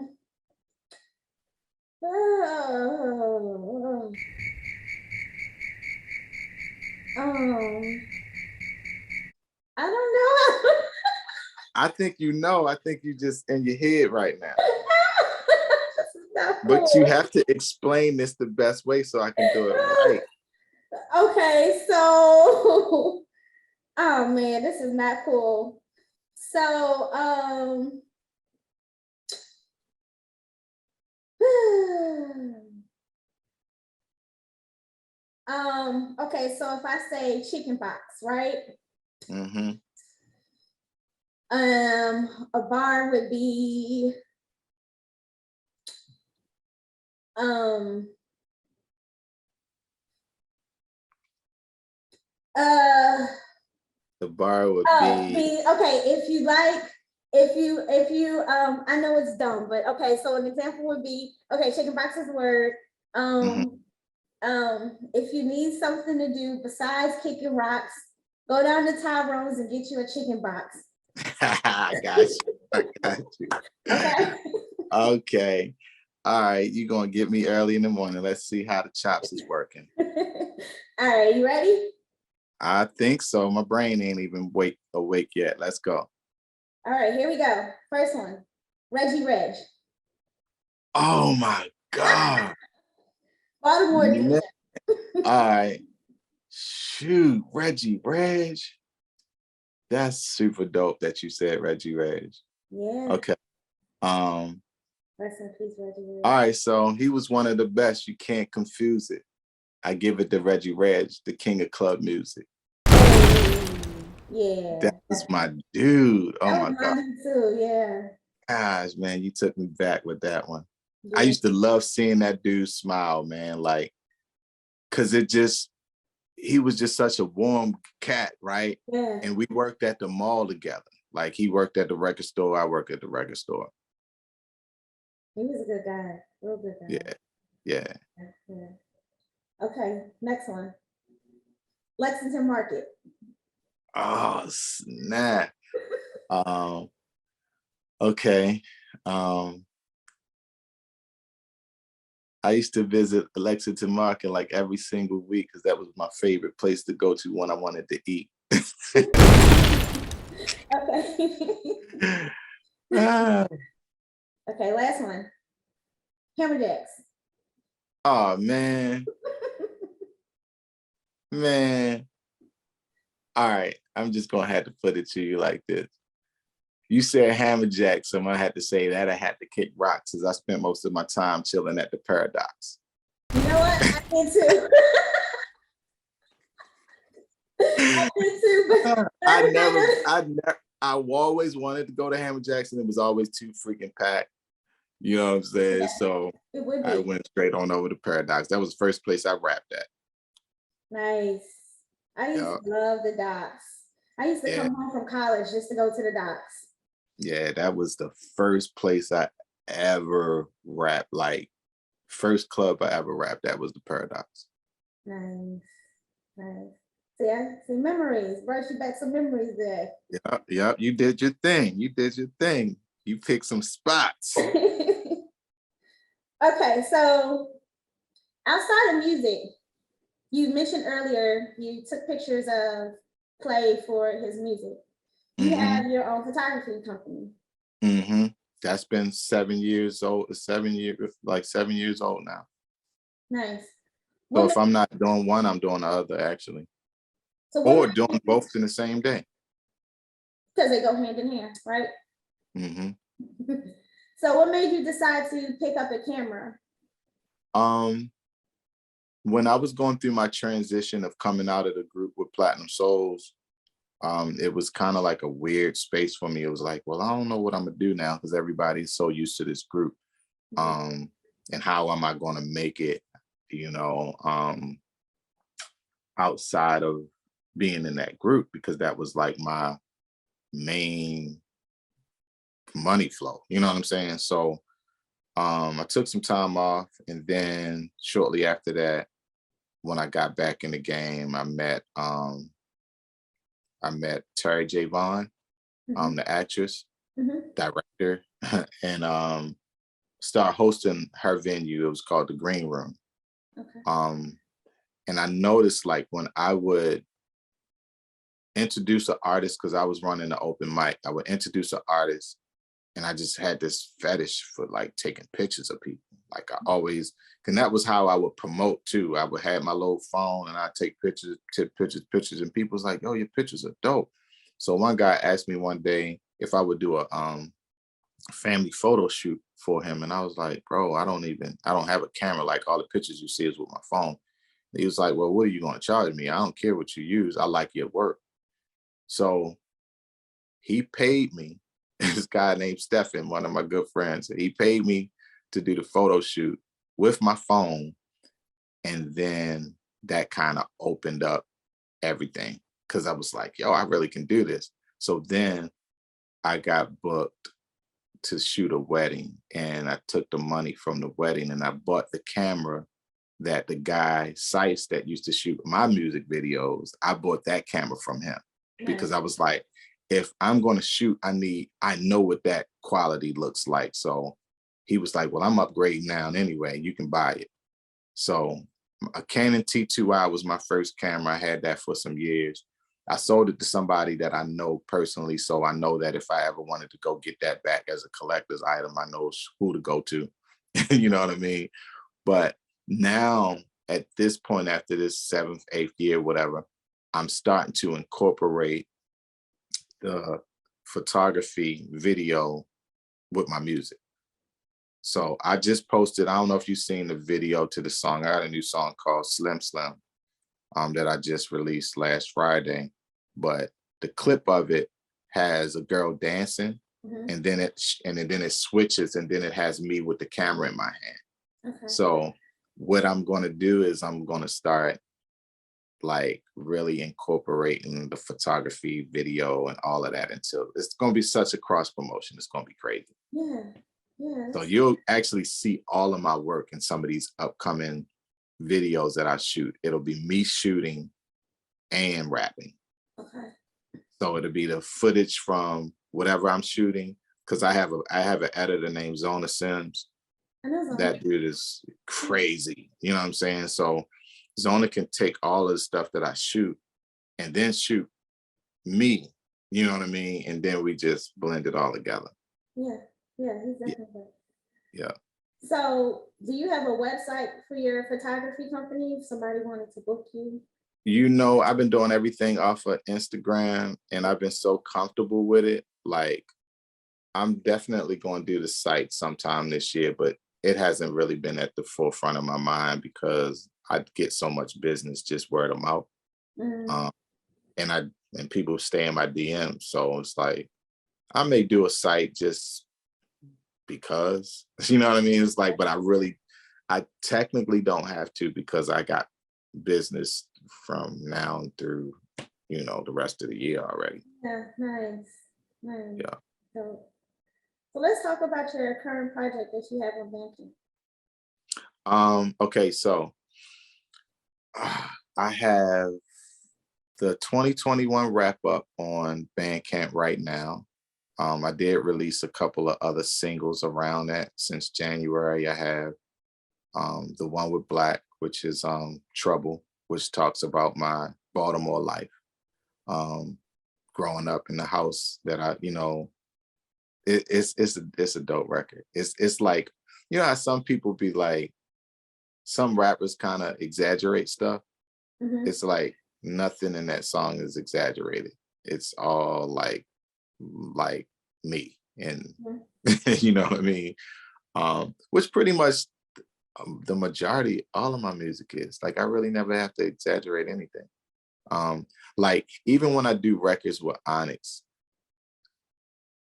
don't know. I think I think you just in your head right now. Cool. But you have to explain this the best way so I can do it right. Okay, so oh man, this is not cool. So okay, so if I say chicken pox, right? Mm-hmm. A bar would be Uh, The bar would oh, be. be okay. If you I know it's dumb, but okay. So an example would be okay. Chicken box is a word. Mhm. If you need something to do besides kicking rocks, go down to Tyrone's and get you a chicken box. I got you. I got you. Okay. Okay. All right. You're gonna get me early in the morning. Let's see how the chops is working. All right, you ready? I think so. My brain ain't even awake yet. Let's go. All right, here we go. First one, Reggie Reg. Oh my God. Baltimore Man. DJ. All right. Shoot, Reggie Reg. That's super dope that you said Reggie Reg. Yeah. Okay. Um, Rest in peace, Reggie Reg. all right, so he was one of the best. You can't confuse it. I give it to Reggie Reg, the king of club music. Yeah. That's my dude. Oh That my was God. mine too. Yeah. Gosh, man, you took me back with that one. I Yeah. used to love seeing that dude smile, man. Like, cause he was just such a warm cat, right? Yeah. And we worked at the mall together. Like he worked at the record store, I worked at the record store. He was a good guy. Real good guy. Yeah, yeah. Yeah. Okay, next one. Lexington Market. Oh snap. Um, okay. Um, I used to visit Lexington Market like every single week because that was my favorite place to go to when I wanted to eat. Okay. Ah. Okay, last one. Hammer Jacks. Oh man, man. All right, I'm just gonna have to put it to you like this. You said Hammer Jack, so I'm gonna have to say that I had to kick rocks as I spent most of my time chilling at the Paradox. You know what? I did too. I did too, but I always wanted to go to Hammer Jackson. It was always too freaking packed. You know what I'm saying? yeah, So it would I be. went straight on over to Paradox. That was the first place I rapped at. Nice. I used Yeah, to love the docks. I used to yeah, come home from college just to go to the docks. yeah. That was the first place I ever rapped. Like first club I ever rapped at was the Paradox. Nice. Nice. See, memories. Brought you back some memories there. Yeah, yeah. You did your thing. You did your thing. You picked some spots. Okay, so outside of music, you mentioned earlier you took pictures of Clay for his music. You Mm-hmm. have your own photography company. Mm-hmm. That's been 7 years old. 7 years, like 7 years old now. Nice. So What if I'm not doing one, I'm doing the other actually, so or what doing both in the same day. because they go hand in hand, right? Mm-hmm. So what made you decide to pick up a camera? When I was going through my transition of coming out of the group with Platinum Souls, it was kind of like a weird space for me. It was like, well, I don't know what I'm gonna do now because everybody's so used to this group. And how am I gonna make it, you know, outside of being in that group, because that was like my main money flow, you know what I'm saying? So I took some time off, and then shortly after that, when I got back in the game, I met Terry J. Vaughn, the actress, director, and started hosting her venue. It was called the Green Room. Okay. And I noticed like when I would introduce an artist, because I was running the open mic, I would introduce an artist, and I just had this fetish for like taking pictures of people. Like I always, and that was how I would promote too. I would have my little phone and I'd take pictures, pictures, and people's like, "Oh, your pictures are dope." So one guy asked me one day if I would do a family photo shoot for him, and I was like, "Bro, I don't have a camera. Like all the pictures you see is with my phone." He was like, "Well, what are you going to charge me? I don't care what you use. I like your work." So he paid me. This guy named Stefan, one of my good friends, he paid me to do the photo shoot with my phone. And then that kind of opened up everything because I was like, yo, I really can do this. So then I got booked to shoot a wedding, and I took the money from the wedding and I bought the camera that the guy Sice that used to shoot my music videos. I bought that camera from him because Nice. I was like, if I'm going to shoot, I know what that quality looks like. So he was like, well, I'm upgrading now anyway, you can buy it. So a Canon T2i was my first camera. I had that for some years. I sold it to somebody that I know personally. So I know that if I ever wanted to go get that back as a collector's item, I know who to go to. You know what I mean? But now at this point, after this 7th, 8th year, whatever, I'm starting to incorporate the photography video with my music. So I just posted, I don't know if you've seen the video to the song. I got a new song called Slim Slim that I just released last Friday. But the clip of it has a girl dancing, Mhm. and then it switches, and then it has me with the camera in my hand. Okay. So what I'm going to do is I'm going to start like really incorporating the photography, video, and all of that until it's going to be such a cross promotion. It's going to be crazy. Yeah. Yeah. So you'll actually see all of my work in some of these upcoming videos that I shoot. It'll be me shooting and rapping. Okay. So it'll be the footage from whatever I'm shooting, because I have an editor named Zona Sims. I know Zona. That dude is crazy. You know what I'm saying? So Zona can take all of the stuff that I shoot and then shoot me, you know what I mean? And then we just blend it all together. Yeah. Yeah. He's Yeah. definitely. Yeah. So, do you have a website for your photography company if somebody wanted to book you? You know, I've been doing everything off of Instagram, and I've been so comfortable with it. Like, I'm definitely going to do the site sometime this year, but it hasn't really been at the forefront of my mind because I get so much business just word of mouth. Mm. Um, and people stay in my DMs. So it's like, I may do a site just because, you know what I mean? It's like, but I technically don't have to because I got business from now through, the rest of the year already. Yeah. Nice. Nice. Yeah. So let's talk about your current project that you have on banking. Okay, so I have the 2021 wrap up on Bandcamp right now. I did release a couple of other singles around that since January. I have the one with Black, which is Trouble, which talks about my Baltimore life. Growing up in the house that it's a dope record. It's like, how some people be like, some rappers kind of exaggerate stuff. Mm-hmm. It's like nothing in that song is exaggerated. It's all like me, and you know what I mean. Which pretty much the majority, all of my music is like, I really never have to exaggerate anything. Like even when I do records with Onyx,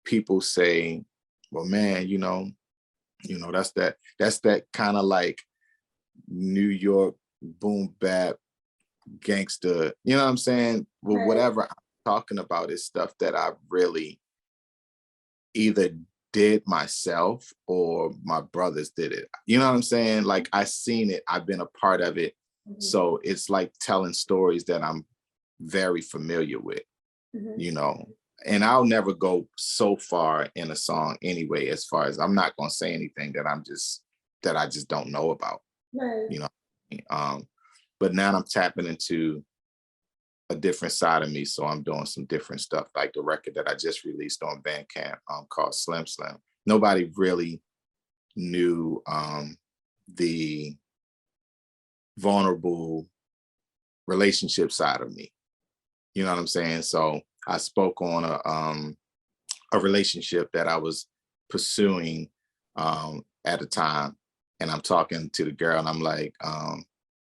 people say, well, man, that's that kind of like New York boom bap gangster, you know what I'm saying? Well, Right. whatever I'm talking about is stuff that I really either did myself or my brothers did it. You know what I'm saying? Like I seen it, I've been a part of it. Mm-hmm. So it's like telling stories that I'm very familiar with, Mm-hmm. And I'll never go so far in a song anyway, as far as I'm not going to say anything that I just don't know about, Right. But now I'm tapping into a different side of me. So I'm doing some different stuff, like the record that I just released on Bandcamp called Slim Slim. Nobody really knew the vulnerable relationship side of me. You know what I'm saying? So I spoke on a relationship that I was pursuing at the time. And I'm talking to the girl and I'm like,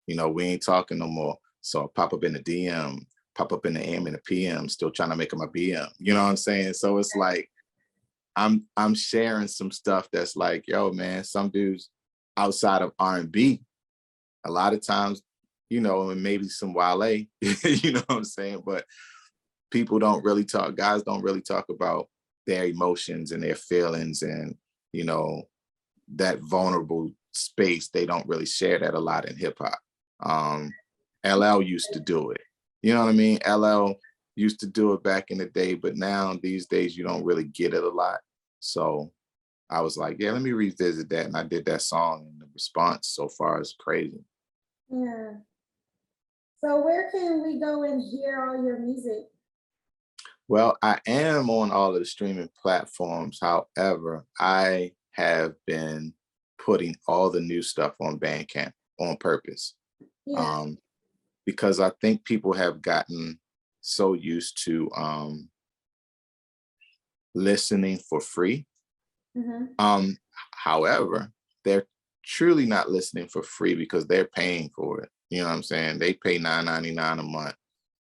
we ain't talking no more. So I pop up in the DM, pop up in the AM and the PM, still trying to make him a BM. You know what I'm saying? So it's like, I'm sharing some stuff that's like, yo, man, some dudes outside of R&B, a lot of times, and maybe some Wale, you know what I'm saying? But people don't really talk, guys don't really talk about their emotions and their feelings and, you know, that vulnerable space. They don't really share that a lot in hip hop. LL used to do it. You know what I mean? LL used to do it back in the day, but now these days you don't really get it a lot. So I was like, yeah, let me revisit that. And I did that song, and the response so far is crazy. Yeah. So where can we go and hear all your music? Well, I am on all of the streaming platforms. However, I have been putting all the new stuff on Bandcamp on purpose, Yeah. um, because I think people have gotten so used to listening for free. Mm-hmm. However, they're truly not listening for free because they're paying for it. You know what I'm saying? They pay $9.99 a month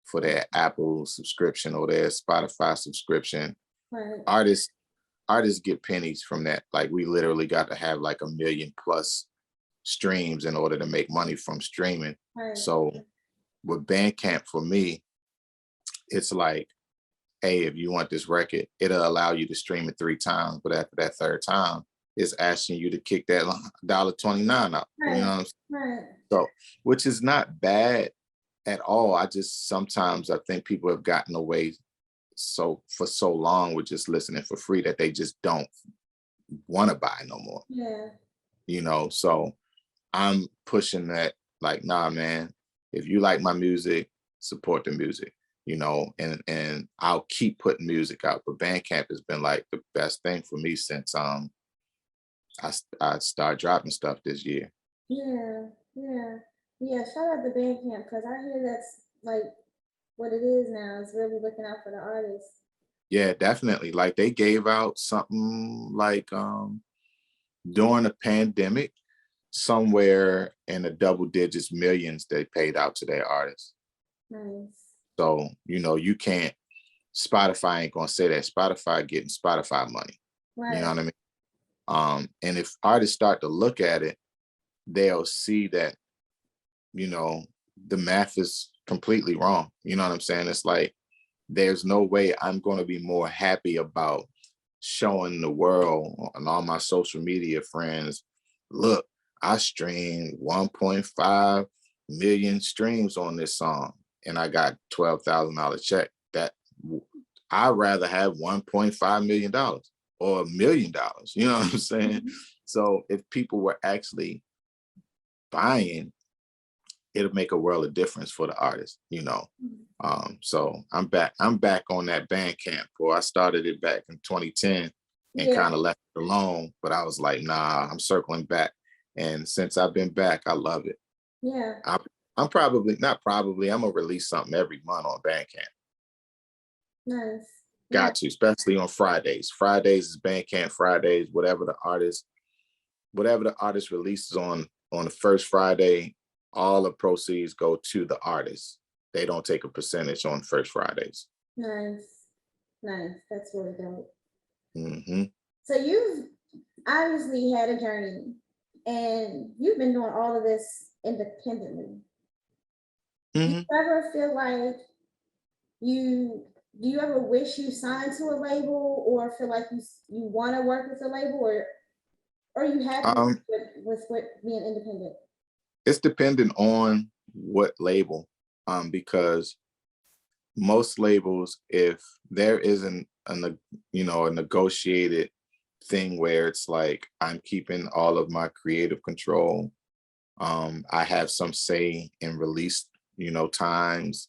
for their Apple subscription or their Spotify subscription. Right. Artists get pennies from that. Like, we literally got to have like 1 million plus streams in order to make money from streaming. Right. So with Bandcamp, for me, it's like, hey, if you want this record, it'll allow you to stream it 3 times, but after that third time, it's asking you to kick that $1.29 out. Right. You know what I'm saying? Right. So, which is not bad at all. I just sometimes I think people have gotten away for so long with just listening for free that they just don't want to buy no more. Yeah. So I'm pushing that, like, nah, man, if you like my music, support the music, and I'll keep putting music out. But Bandcamp has been like the best thing for me since I started dropping stuff this year. Yeah. Yeah. Yeah. Shout out to Bandcamp because I hear that's like what it is now. It's really looking out for the artists. Yeah, definitely. Like, they gave out something like during the pandemic, somewhere in the double digits millions they paid out to their artists. Nice. So, you can't, Spotify ain't gonna say that. Spotify getting Spotify money. Right. You know what I mean? And if artists start to look at it, they'll see that, the math is completely wrong. You know what I'm saying? It's like, there's no way I'm going to be more happy about showing the world and all my social media friends, look, I streamed 1.5 million streams on this song and I got $12,000 check. That I'd rather have $1.5 million or $1 million. You know what I'm saying? Mm-hmm. So if people were actually buying, it'll make a world of difference for the artist. So I'm back on that Bandcamp. Or I started it back in 2010 and kind of left it alone, but I was like, nah, I'm circling back. And since I've been back, I love it. Yeah. I'm probably, not probably, I'm gonna release something every month on Bandcamp. Nice. Got to, especially on Fridays. Fridays is Bandcamp Fridays. Whatever the artist releases on the first Friday, all the proceeds go to the artist. They don't take a percentage on first Fridays. Nice. That's really dope. Mm-hmm. So you've obviously had a journey and you've been doing all of this independently. Mm-hmm. Do you ever feel like do you ever wish you signed to a label or feel like you want to work with a label or are you happy with being independent? It's dependent on what label, because most labels, if there isn't a negotiated thing where it's like I'm keeping all of my creative control, I have some say in release, times.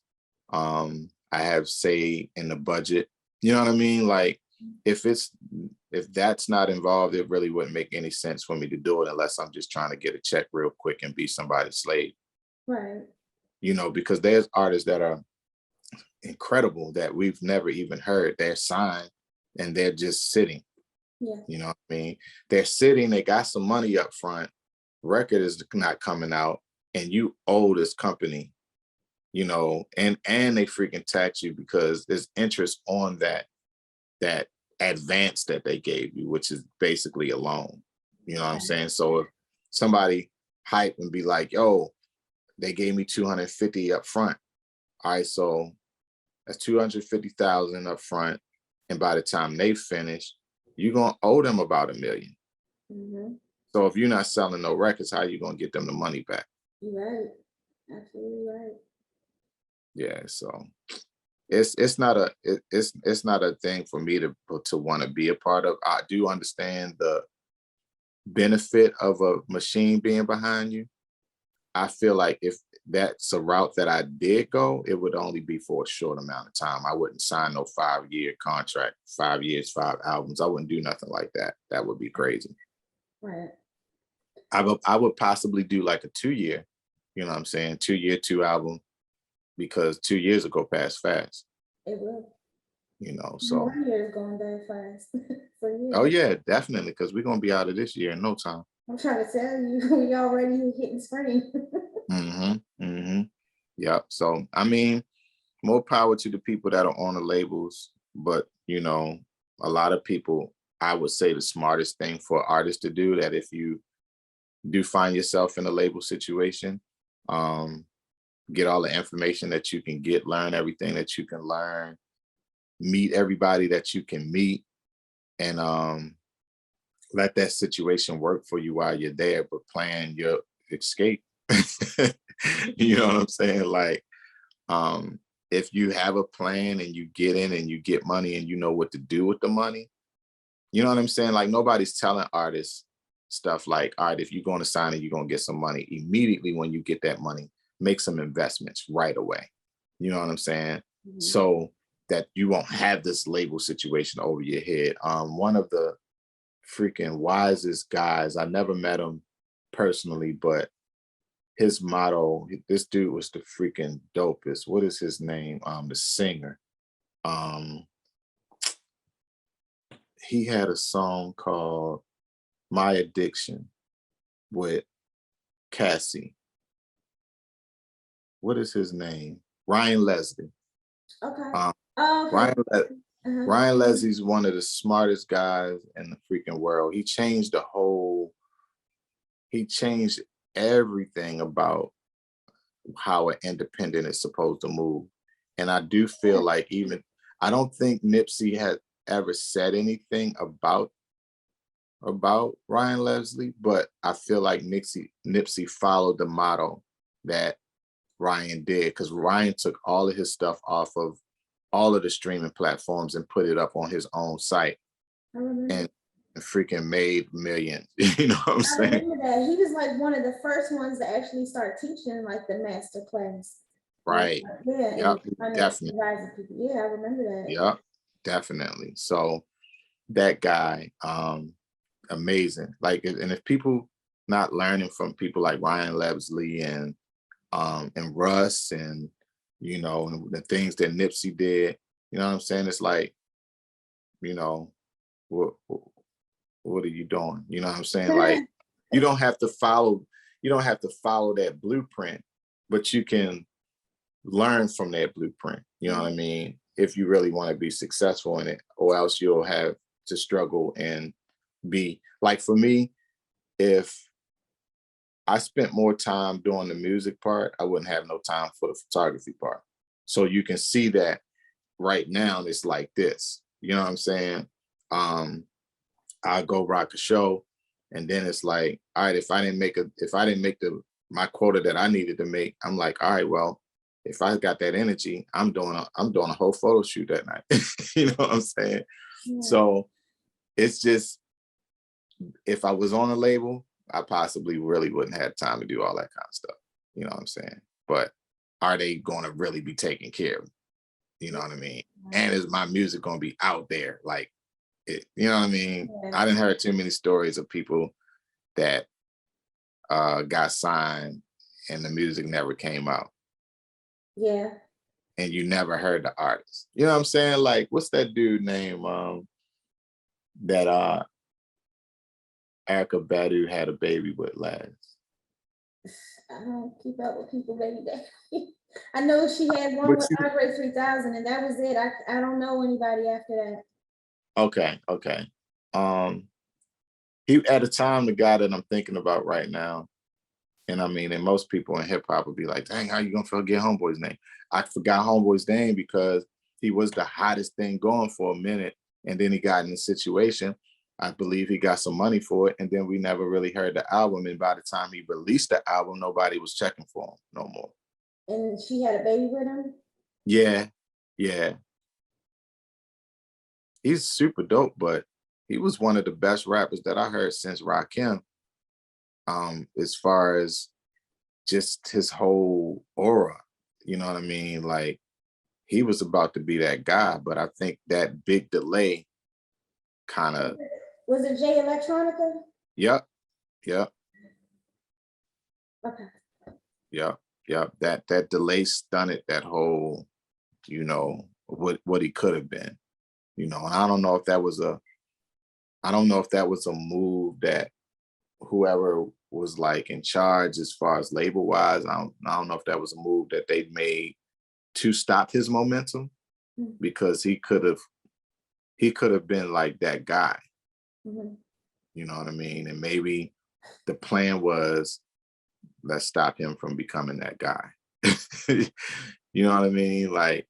I have say in the budget. You know what I mean? Like, if that's not involved, it really wouldn't make any sense for me to do it unless I'm just trying to get a check real quick and be somebody's slave. Right. Because there's artists that are incredible that we've never even heard. They're signed and they're just sitting. Yeah. You know what I mean? They're sitting, they got some money up front, record is not coming out, and you owe this company, and they freaking tax you because there's interest on that advance that they gave you, which is basically a loan. You know what I'm saying? So if somebody hype and be like, yo, they gave me 250 up front. All right, so that's 250,000 up front. And by the time they finish, you're gonna owe them about $1 million. Mm-hmm. So if you're not selling no records, how you gonna get them the money back? You're right. Absolutely right. Yeah, so it's not a thing for me to want to be a part of. I do understand the benefit of a machine being behind you. I feel like if that's a route that I did go, it would only be for a short amount of time. I wouldn't sign no 5-year contract, 5 years, 5 albums. I wouldn't do nothing like that. That would be crazy. Right. I would possibly do like a 2-year, you know what I'm saying? 2-year, 2 album, because 2 years will go past fast, It will. you know, so. 1 year is going very fast. So yeah. Oh yeah, definitely, because we're gonna be out of this year in no time. I'm trying to tell you, we already hitting spring. Mm-hmm. Mm-hmm. Yep. So I mean, more power to the people that are on the labels, but you know, a lot of people, I would say the smartest thing for artists to do, that if you do find yourself in a label situation, get all the information that you can get, learn everything that you can learn, meet everybody that you can meet, and let that situation work for you while you're there, but plan your escape. You know what I'm saying? Like, if you have a plan and you get in and you get money and you know what to do with the money, you know what I'm saying? Like, nobody's telling artists stuff like, all right, if you're going to sign it, you're going to get some money. Immediately when you get that money, make some investments right away. You know what I'm saying? Mhm. So that you won't have this label situation over your head. One of the freaking wisest guys, I never met him personally, but his motto, this dude was the freaking dopest. What is his name? The singer. He had a song called My Addiction with Cassie. What is his name? Ryan Leslie. Okay. Um, Oh, okay. Ryan Leslie's one of the smartest guys in the freaking world. He changed everything about how an independent is supposed to move. And I do feel like, even, I don't think Nipsey had ever said anything about Ryan Leslie, but I feel like Nipsey followed the model that Ryan did, because Ryan took all of his stuff off of all of the streaming platforms and put it up on his own site, and freaking made millions. You know what I'm I saying? remember that. He was like one of the first ones to actually start teaching like the master class. Right. Yeah. Yeah, And definitely. yeah, I remember that. Yeah, definitely. So that guy, amazing. Like, and if people not learning from people like Ryan Leslie and Russ, and you know, and the things that Nipsey did, you know what I'm saying? It's like, you know, what are you doing? You know what I'm saying? Like, you don't have to follow that blueprint, but you can learn from that blueprint. You know what I mean? If you really want to be successful in it, or else you'll have to struggle and be like, for me, if I spent more time doing the music part, I wouldn't have no time for the photography part. So you can see that right now it's like this. You know what I'm saying? I go rock a show, and then it's like, all right, if I didn't make my quota that I needed to make, I'm like, all right, well, if I got that energy, I'm doing a whole photo shoot that night. You know what I'm saying? Yeah. So it's just, if I was on a label, I possibly really wouldn't have time to do all that kind of stuff. You know what I'm saying? But are they going to really be taking care of me? You know what I mean? And is my music going to be out there? Like, you know what I mean? Yeah. I didn't hear too many stories of people that got signed and the music never came out. Yeah. And you never heard the artist. You know what I'm saying? Like, what's that dude name that Erykah Badu had a baby with last? I don't keep up with people, baby. I know she had one with Andre 3000, and that was it. I don't know anybody after that. Okay. He, at the time, the guy that I'm thinking about right now, And I mean, and most people in hip hop would be like, dang, how you gonna forget Homeboy's name? I forgot Homeboy's name because he was the hottest thing going for a minute. And then he got in a situation. I believe he got some money for it. And then we never really heard the album. And by the time he released the album, nobody was checking for him no more. And she had a baby with him? Yeah, yeah. He's super dope, but he was one of the best rappers that I heard since Rakim. As far as just his whole aura, you know what I mean? Like he was about to be that guy, but I think that big delay kind of, Was it Jay Electronica? yep, yep, Okay. yep, yep. That delay stunted that whole, you know, what he could have been, you know. And I don't know if that was a move that whoever was like in charge as far as label wise, I don't know if that was a move that they made to stop his momentum, Mhm. because he could have been like that guy, Mhm. you know what I mean? And maybe the plan was, let's stop him from becoming that guy. You know what I mean? Like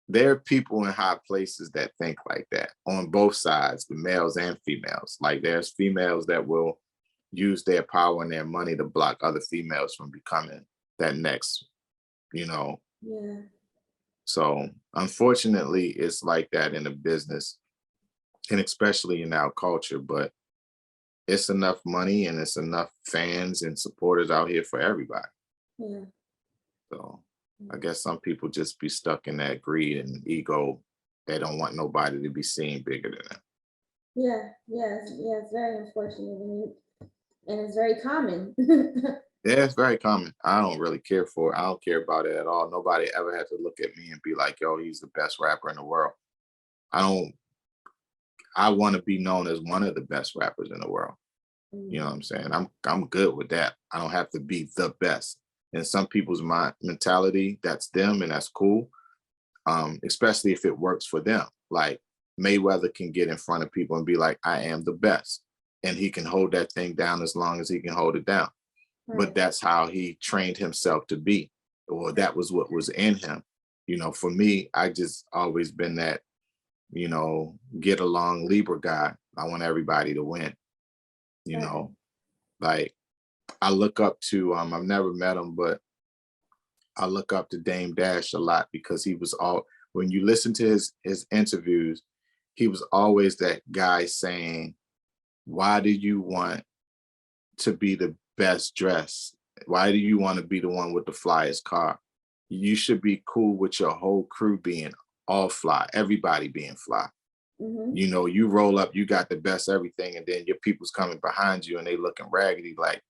there are people in high places that think like that on both sides, the males and females. Like there's females that will use their power and their money to block other females from becoming that next, you know. Yeah. So unfortunately, it's like that in the business and especially in our culture, but it's enough money and it's enough fans and supporters out here for everybody. Yeah. So I guess some people just be stuck in that greed and ego. They don't want nobody to be seen bigger than them. Yeah. Yeah. It's very unfortunate and it's very common. Yeah, it's very common. I don't really care for it. I don't care about it at all. Nobody ever had to look at me and be like, yo, he's the best rapper in the world. I don't, I want to be known as one of the best rappers in the world. You know what I'm saying? I'm good with that. I don't have to be the best. In some people's mind mentality, that's them and that's cool. Especially if it works for them. Like Mayweather can get in front of people and be like, I am the best. And he can hold that thing down as long as he can hold it down. But Right. that's how he trained himself to be, or that was what was in him. You know, for me, I just always been that, you know, get along Libra guy. I want everybody to win, you Right. know, like I look up to, I've never met him, but I look up to Dame Dash a lot because he was all, when you listen to his interviews, he was always that guy saying, why do you want to be the best dressed? Why do you want to be the one with the flyest car? You should be cool with your whole crew being all fly, everybody being fly. Mm-hmm. You know, you roll up, you got the best everything, and then your people's coming behind you and they looking raggedy. Like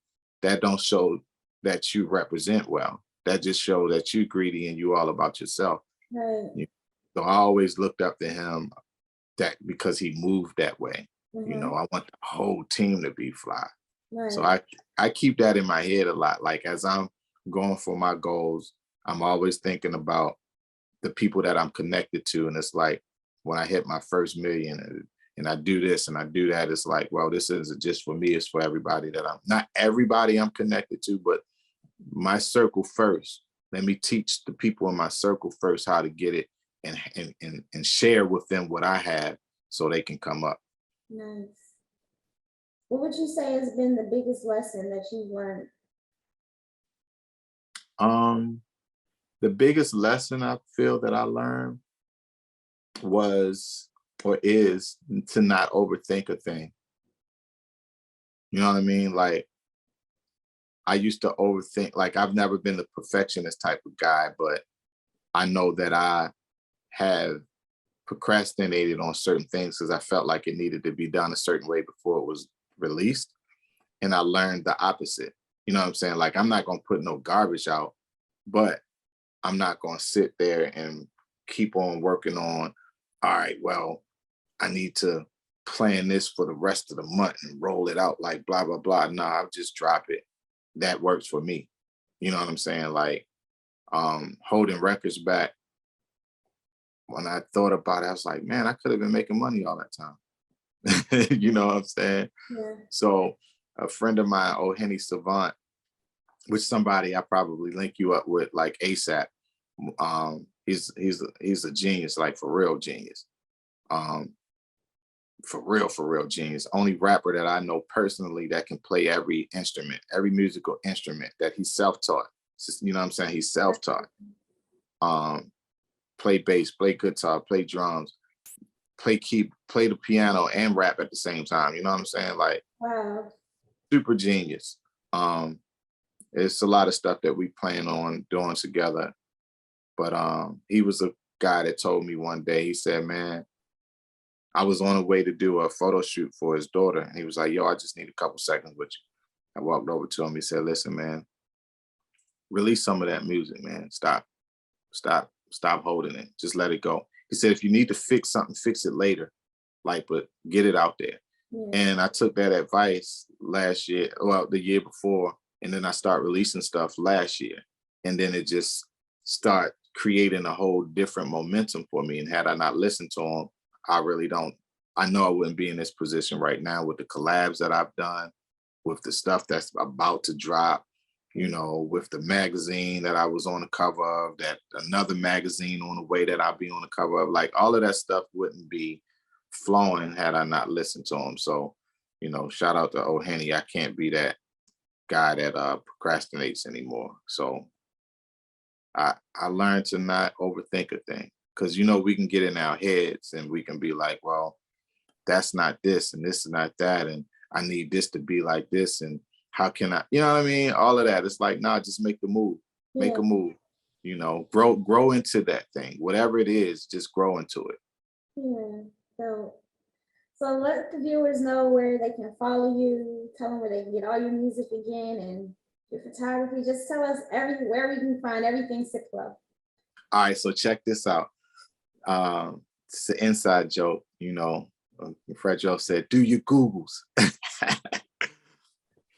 that don't show that you represent well. That just shows that you greedy and you all about yourself. Right. You- So I always looked up to him that because he moved that way. You know, Mm-hmm. I want the whole team to be fly. So Right. I keep that in my head a lot. Like as I'm going for my goals, I'm always thinking about the people that I'm connected to. And it's like when I hit my first million and I do this and I do that, it's like, well, this isn't just for me, it's for everybody that I'm not everybody I'm connected to, but my circle first. Let me teach the people in my circle first how to get it and share with them what I have so they can come up. Nice. What would you say has been the biggest lesson that you've learned? Um, the biggest lesson I feel that I learned was or is to not overthink a thing. You know what I mean? Like I used to overthink, like I've never been the perfectionist type of guy, but I know that I have procrastinated on certain things because I felt like it needed to be done a certain way before it was released. And I learned the opposite. You know what I'm saying? Like I'm not gonna put no garbage out, but I'm not gonna sit there and keep on working on, all right, well, I need to plan this for the rest of the month and roll it out like blah, blah, blah. Nah, I'll just drop it. That works for me. You know what I'm saying? Like holding records back. When I thought about it, I was like, man, I could have been making money all that time. You know what I'm saying? Yeah. So a friend of mine, Henny Savant, which somebody I probably link you up with, like ASAP. He's a genius, like for real genius. Um, for real genius. Only rapper that I know personally that can play every instrument, every musical instrument that he's self-taught. You know what I'm saying? He's self-taught. Um, play bass, play guitar, play drums, play the piano and rap at the same time. You know what I'm saying? Like Wow. super genius. It's a lot of stuff that we plan on doing together. But he was a guy that told me one day, he said, man, I was on a way to do a photo shoot for his daughter. And he was like, yo, I just need a couple seconds with you. I walked over to him. He said, listen, man, release some of that music, man. Stop holding it. Just let it go. He said, if you need to fix something, fix it later. Like, but get it out there. Yeah. And I took that advice last year, well, the year before, and then I started releasing stuff last year. And then it just started creating a whole different momentum for me. And had I not listened to him, I know I wouldn't be in this position right now with the collabs that I've done, with the stuff that's about to drop, you know, with the magazine that I was on the cover of, that another magazine on the way that I'll be on the cover of. Like all of that stuff wouldn't be flowing had I not listened to him. So, you know, shout out to old Henny. I can't be that guy that procrastinates anymore. So I learned to not overthink a thing, because you know we can get in our heads and we can be like, well, that's not this and this is not that, and I need this to be like this, and how can I, you know what I mean? All of that. It's like, nah, just make the move, make a move, you know, grow into that thing, whatever it is, just grow into it. Yeah. So let the viewers know where they can follow you. Tell them where they can get all your music again and your photography. Just tell us where we can find everything Sick Flo. All right, so check this out. It's an inside joke, you know. Fred Joe said, do your Googles.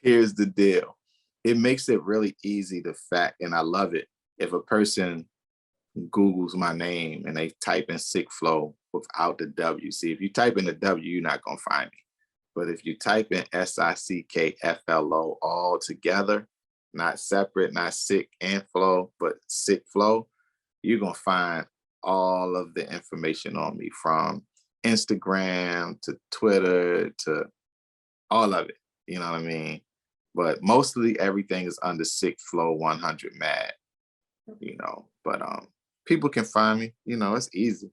Here's the deal. It makes it really easy to fact, and I love it. If a person Googles my name and they type in Sick Flo without the W. See, if you type in the W, you're not going to find me. But if you type in SickFlo all together, not separate, not sick and flow, but Sick Flo, you're going to find all of the information on me, from Instagram to Twitter to all of it. You know what I mean? But mostly everything is under Sick Flo 100 Mad, you know. But people can find me, you know, it's easy.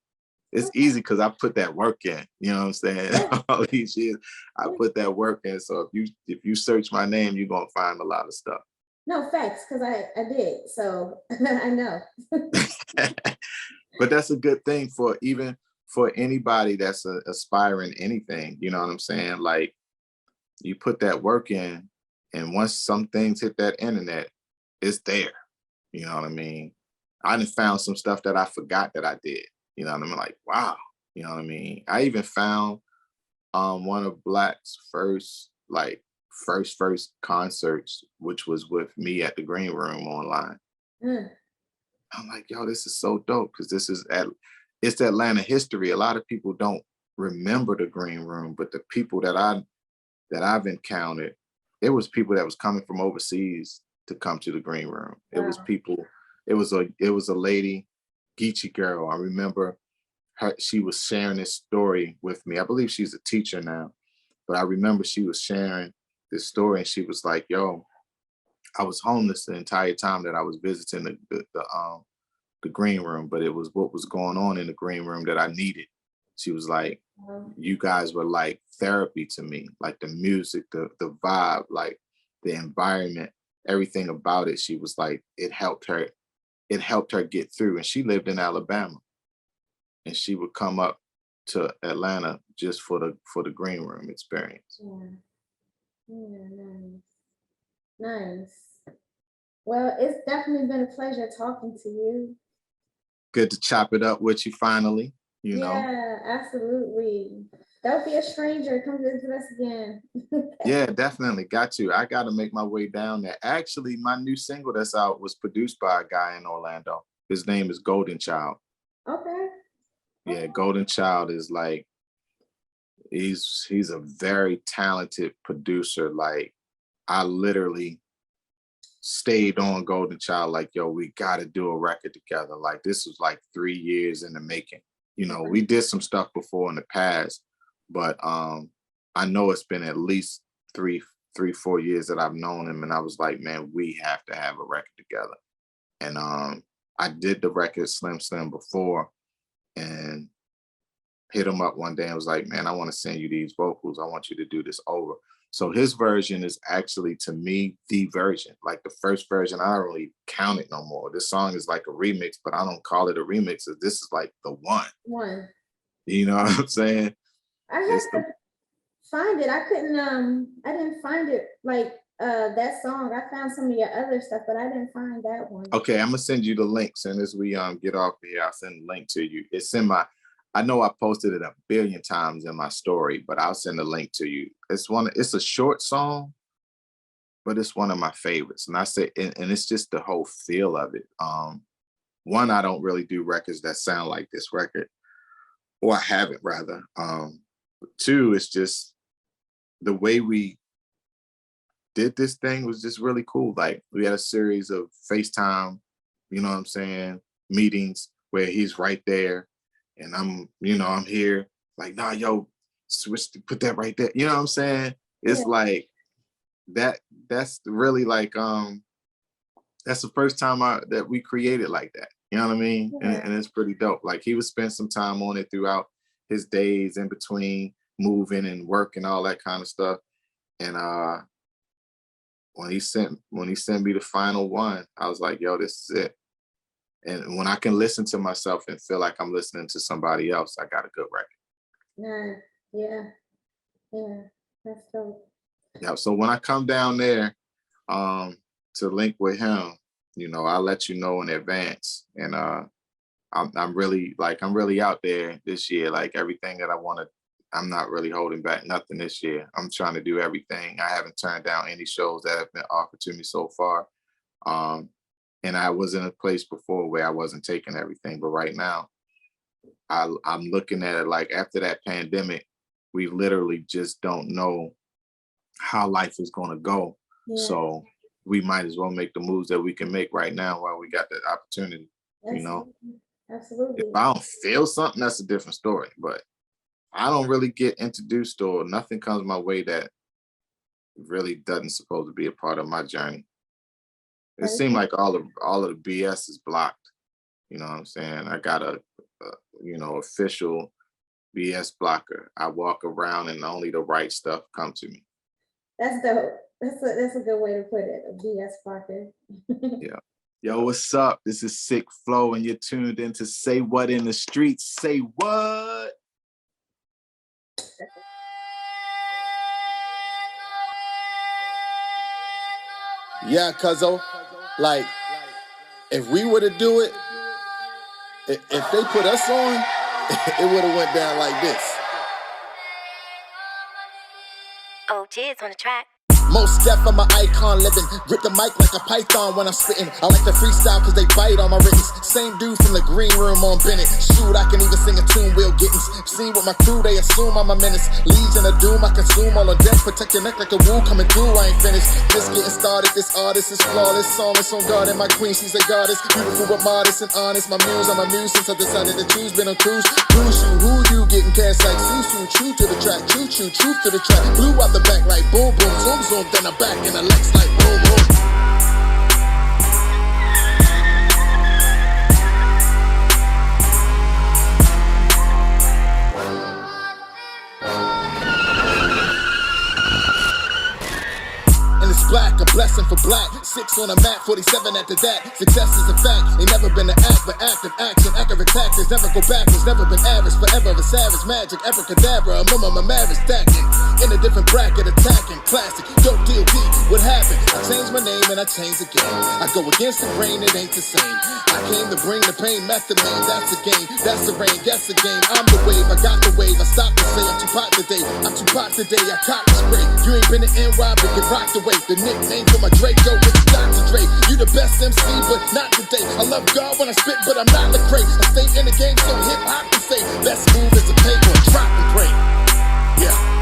It's easy because I put that work in, you know what I'm saying? All these years, I put that work in. So if you search my name, you're gonna find a lot of stuff. No, facts, because I did. So I know. But that's a good thing for anybody that's aspiring anything, you know what I'm saying? Like, you put that work in, and once some things hit that internet, it's there. You know what I mean? I done found some stuff that I forgot that I did. You know what I mean? Like, wow. You know what I mean? I even found one of Black's first concerts, which was with me at the Green Room online. I'm like, yo, this is so dope, because it's Atlanta history. A lot of people don't remember the Green Room, but the people that I've encountered, it was people that was coming from overseas to come to the Green Room. It was people. It was a lady, Geechee girl. I remember her. She was sharing this story with me. I believe she's a teacher now, but I remember she was sharing this story, and she was like, "Yo, I was homeless the entire time that I was visiting the Green Room, but it was what was going on in the Green Room that I needed." She was like, you guys were like therapy to me, like the music, the vibe, like the environment, everything about it. She was like, it helped her get through. And she lived in Alabama, and she would come up to Atlanta just for the Green Room experience. Nice. Nice. Well, it's definitely been a pleasure talking to you. Good to chop it up with you finally. You know? Yeah, absolutely. Don't be a stranger. Come visit us again. Yeah, definitely. Got to. I got to make my way down there. Actually, my new single that's out was produced by a guy in Orlando. His name is Golden Child. Okay. Yeah, Golden Child is like, he's a very talented producer. Like, I literally stayed on Golden Child, like, yo, we got to do a record together. Like, this was like 3 years in the making. You know, we did some stuff before in the past, but I know it's been at least 4 years that I've known him. And I was like, man, we have to have a record together. And I did the record Slim Slim before and hit him up one day and was like, man, I want to send you these vocals. I want you to do this over. So his version is actually, to me, the version. Like the first version, I don't really count it no more. This song is like a remix, but I don't call it a remix. This is like the one. You know what I'm saying? I had to find it. I didn't find it like that song. I found some of your other stuff, but I didn't find that one. Okay, I'm gonna send you the link. Soon as we get off here, I'll send the link to you. It's in my, I know I posted it 1 billion times in my story, but I'll send the link to you. It's a short song, but it's one of my favorites. And I say, and it's just the whole feel of it. One, I don't really do records that sound like this record, or I haven't rather. Two, it's just the way we did this thing was just really cool. Like we had a series of FaceTime, you know what I'm saying, meetings where he's right there. And I'm here like, nah, yo, put that right there. You know what I'm saying? It's like that's really like, that's the first time that we created like that. You know what I mean? Yeah. And it's pretty dope. Like he would spend some time on it throughout his days in between moving and work and all that kind of stuff. And when he sent me the final one, I was like, yo, this is it. And when I can listen to myself and feel like I'm listening to somebody else, I got a good record. Yeah, that's dope. Yeah, so when I come down there to link with him, I'll let you know in advance. And I'm really out there this year. Like everything that I want to, I'm not really holding back nothing this year. I'm trying to do everything. I haven't turned down any shows that have been offered to me so far. And I was in a place before where I wasn't taking everything, but right now I'm looking at it like after that pandemic, we literally just don't know how life is going to go. Yeah. So we might as well make the moves that we can make right now while we got that opportunity. Absolutely. If I don't feel something, that's a different story, but I don't really get introduced or nothing comes my way that really doesn't supposed to be a part of my journey. It seemed like all of the BS is blocked. You know what I'm saying? I got a official BS blocker. I walk around and only the right stuff come to me. That's dope. That's a good way to put it. A BS blocker. Yeah. Yo, what's up? This is Sick Flo, and you're tuned into Say What in the Streets. Say what? Yeah, cuzzo. Like, if we were to do it, if they put us on, it would have went down like this. Oh, cheers on the track. Most deaf, I'm an icon living. Grip the mic like a python when I'm spitting. I like to freestyle cause they bite on my writtens. Same dude from the green room on Bennett. Shoot, I can even sing a tune, Will Gittins. Seen with my crew, they assume I'm a menace. Legion of doom, I consume all on deck. Protect your neck like a wool coming through, I ain't finished. Just getting started, this artist is flawless. Psalmist on guard and my queen, she's a goddess. Beautiful but modest and honest. My muse, I'm a muse since I decided to choose. Been on cruise, cruise you, who you getting cash like Susu. True to the track, choo-choo, truth to the track. Blew out the back like boom, boom, zoom, zoom. Then I'm back in the Lex like boom, boom. Black, a blessing for black. 6 on a map, 47 after that. Success is a fact, ain't never been an act, but active action, accurate tactics, never go backwards, never been average, forever a savage, magic, abracadabra, a marriage stacking, in a different bracket, attacking, classic, dope deal deep, what happened? I changed my name and I changed the game. I go against the grain, it ain't the same. I came to bring the pain, method man, that's the game, that's the rain, that's the game. I'm the wave, I got the wave, I stopped to say I'm too pot today, I'm too pot today, I caught the spray. You ain't been to NY, but get rocked away. The nickname for my Draco, it's Dr. Dre. You the best MC, but not today. I love God when I spit, but I'm not the crate. I stay in the game, so hip hop can say best move is to pay or drop and pray. Yeah.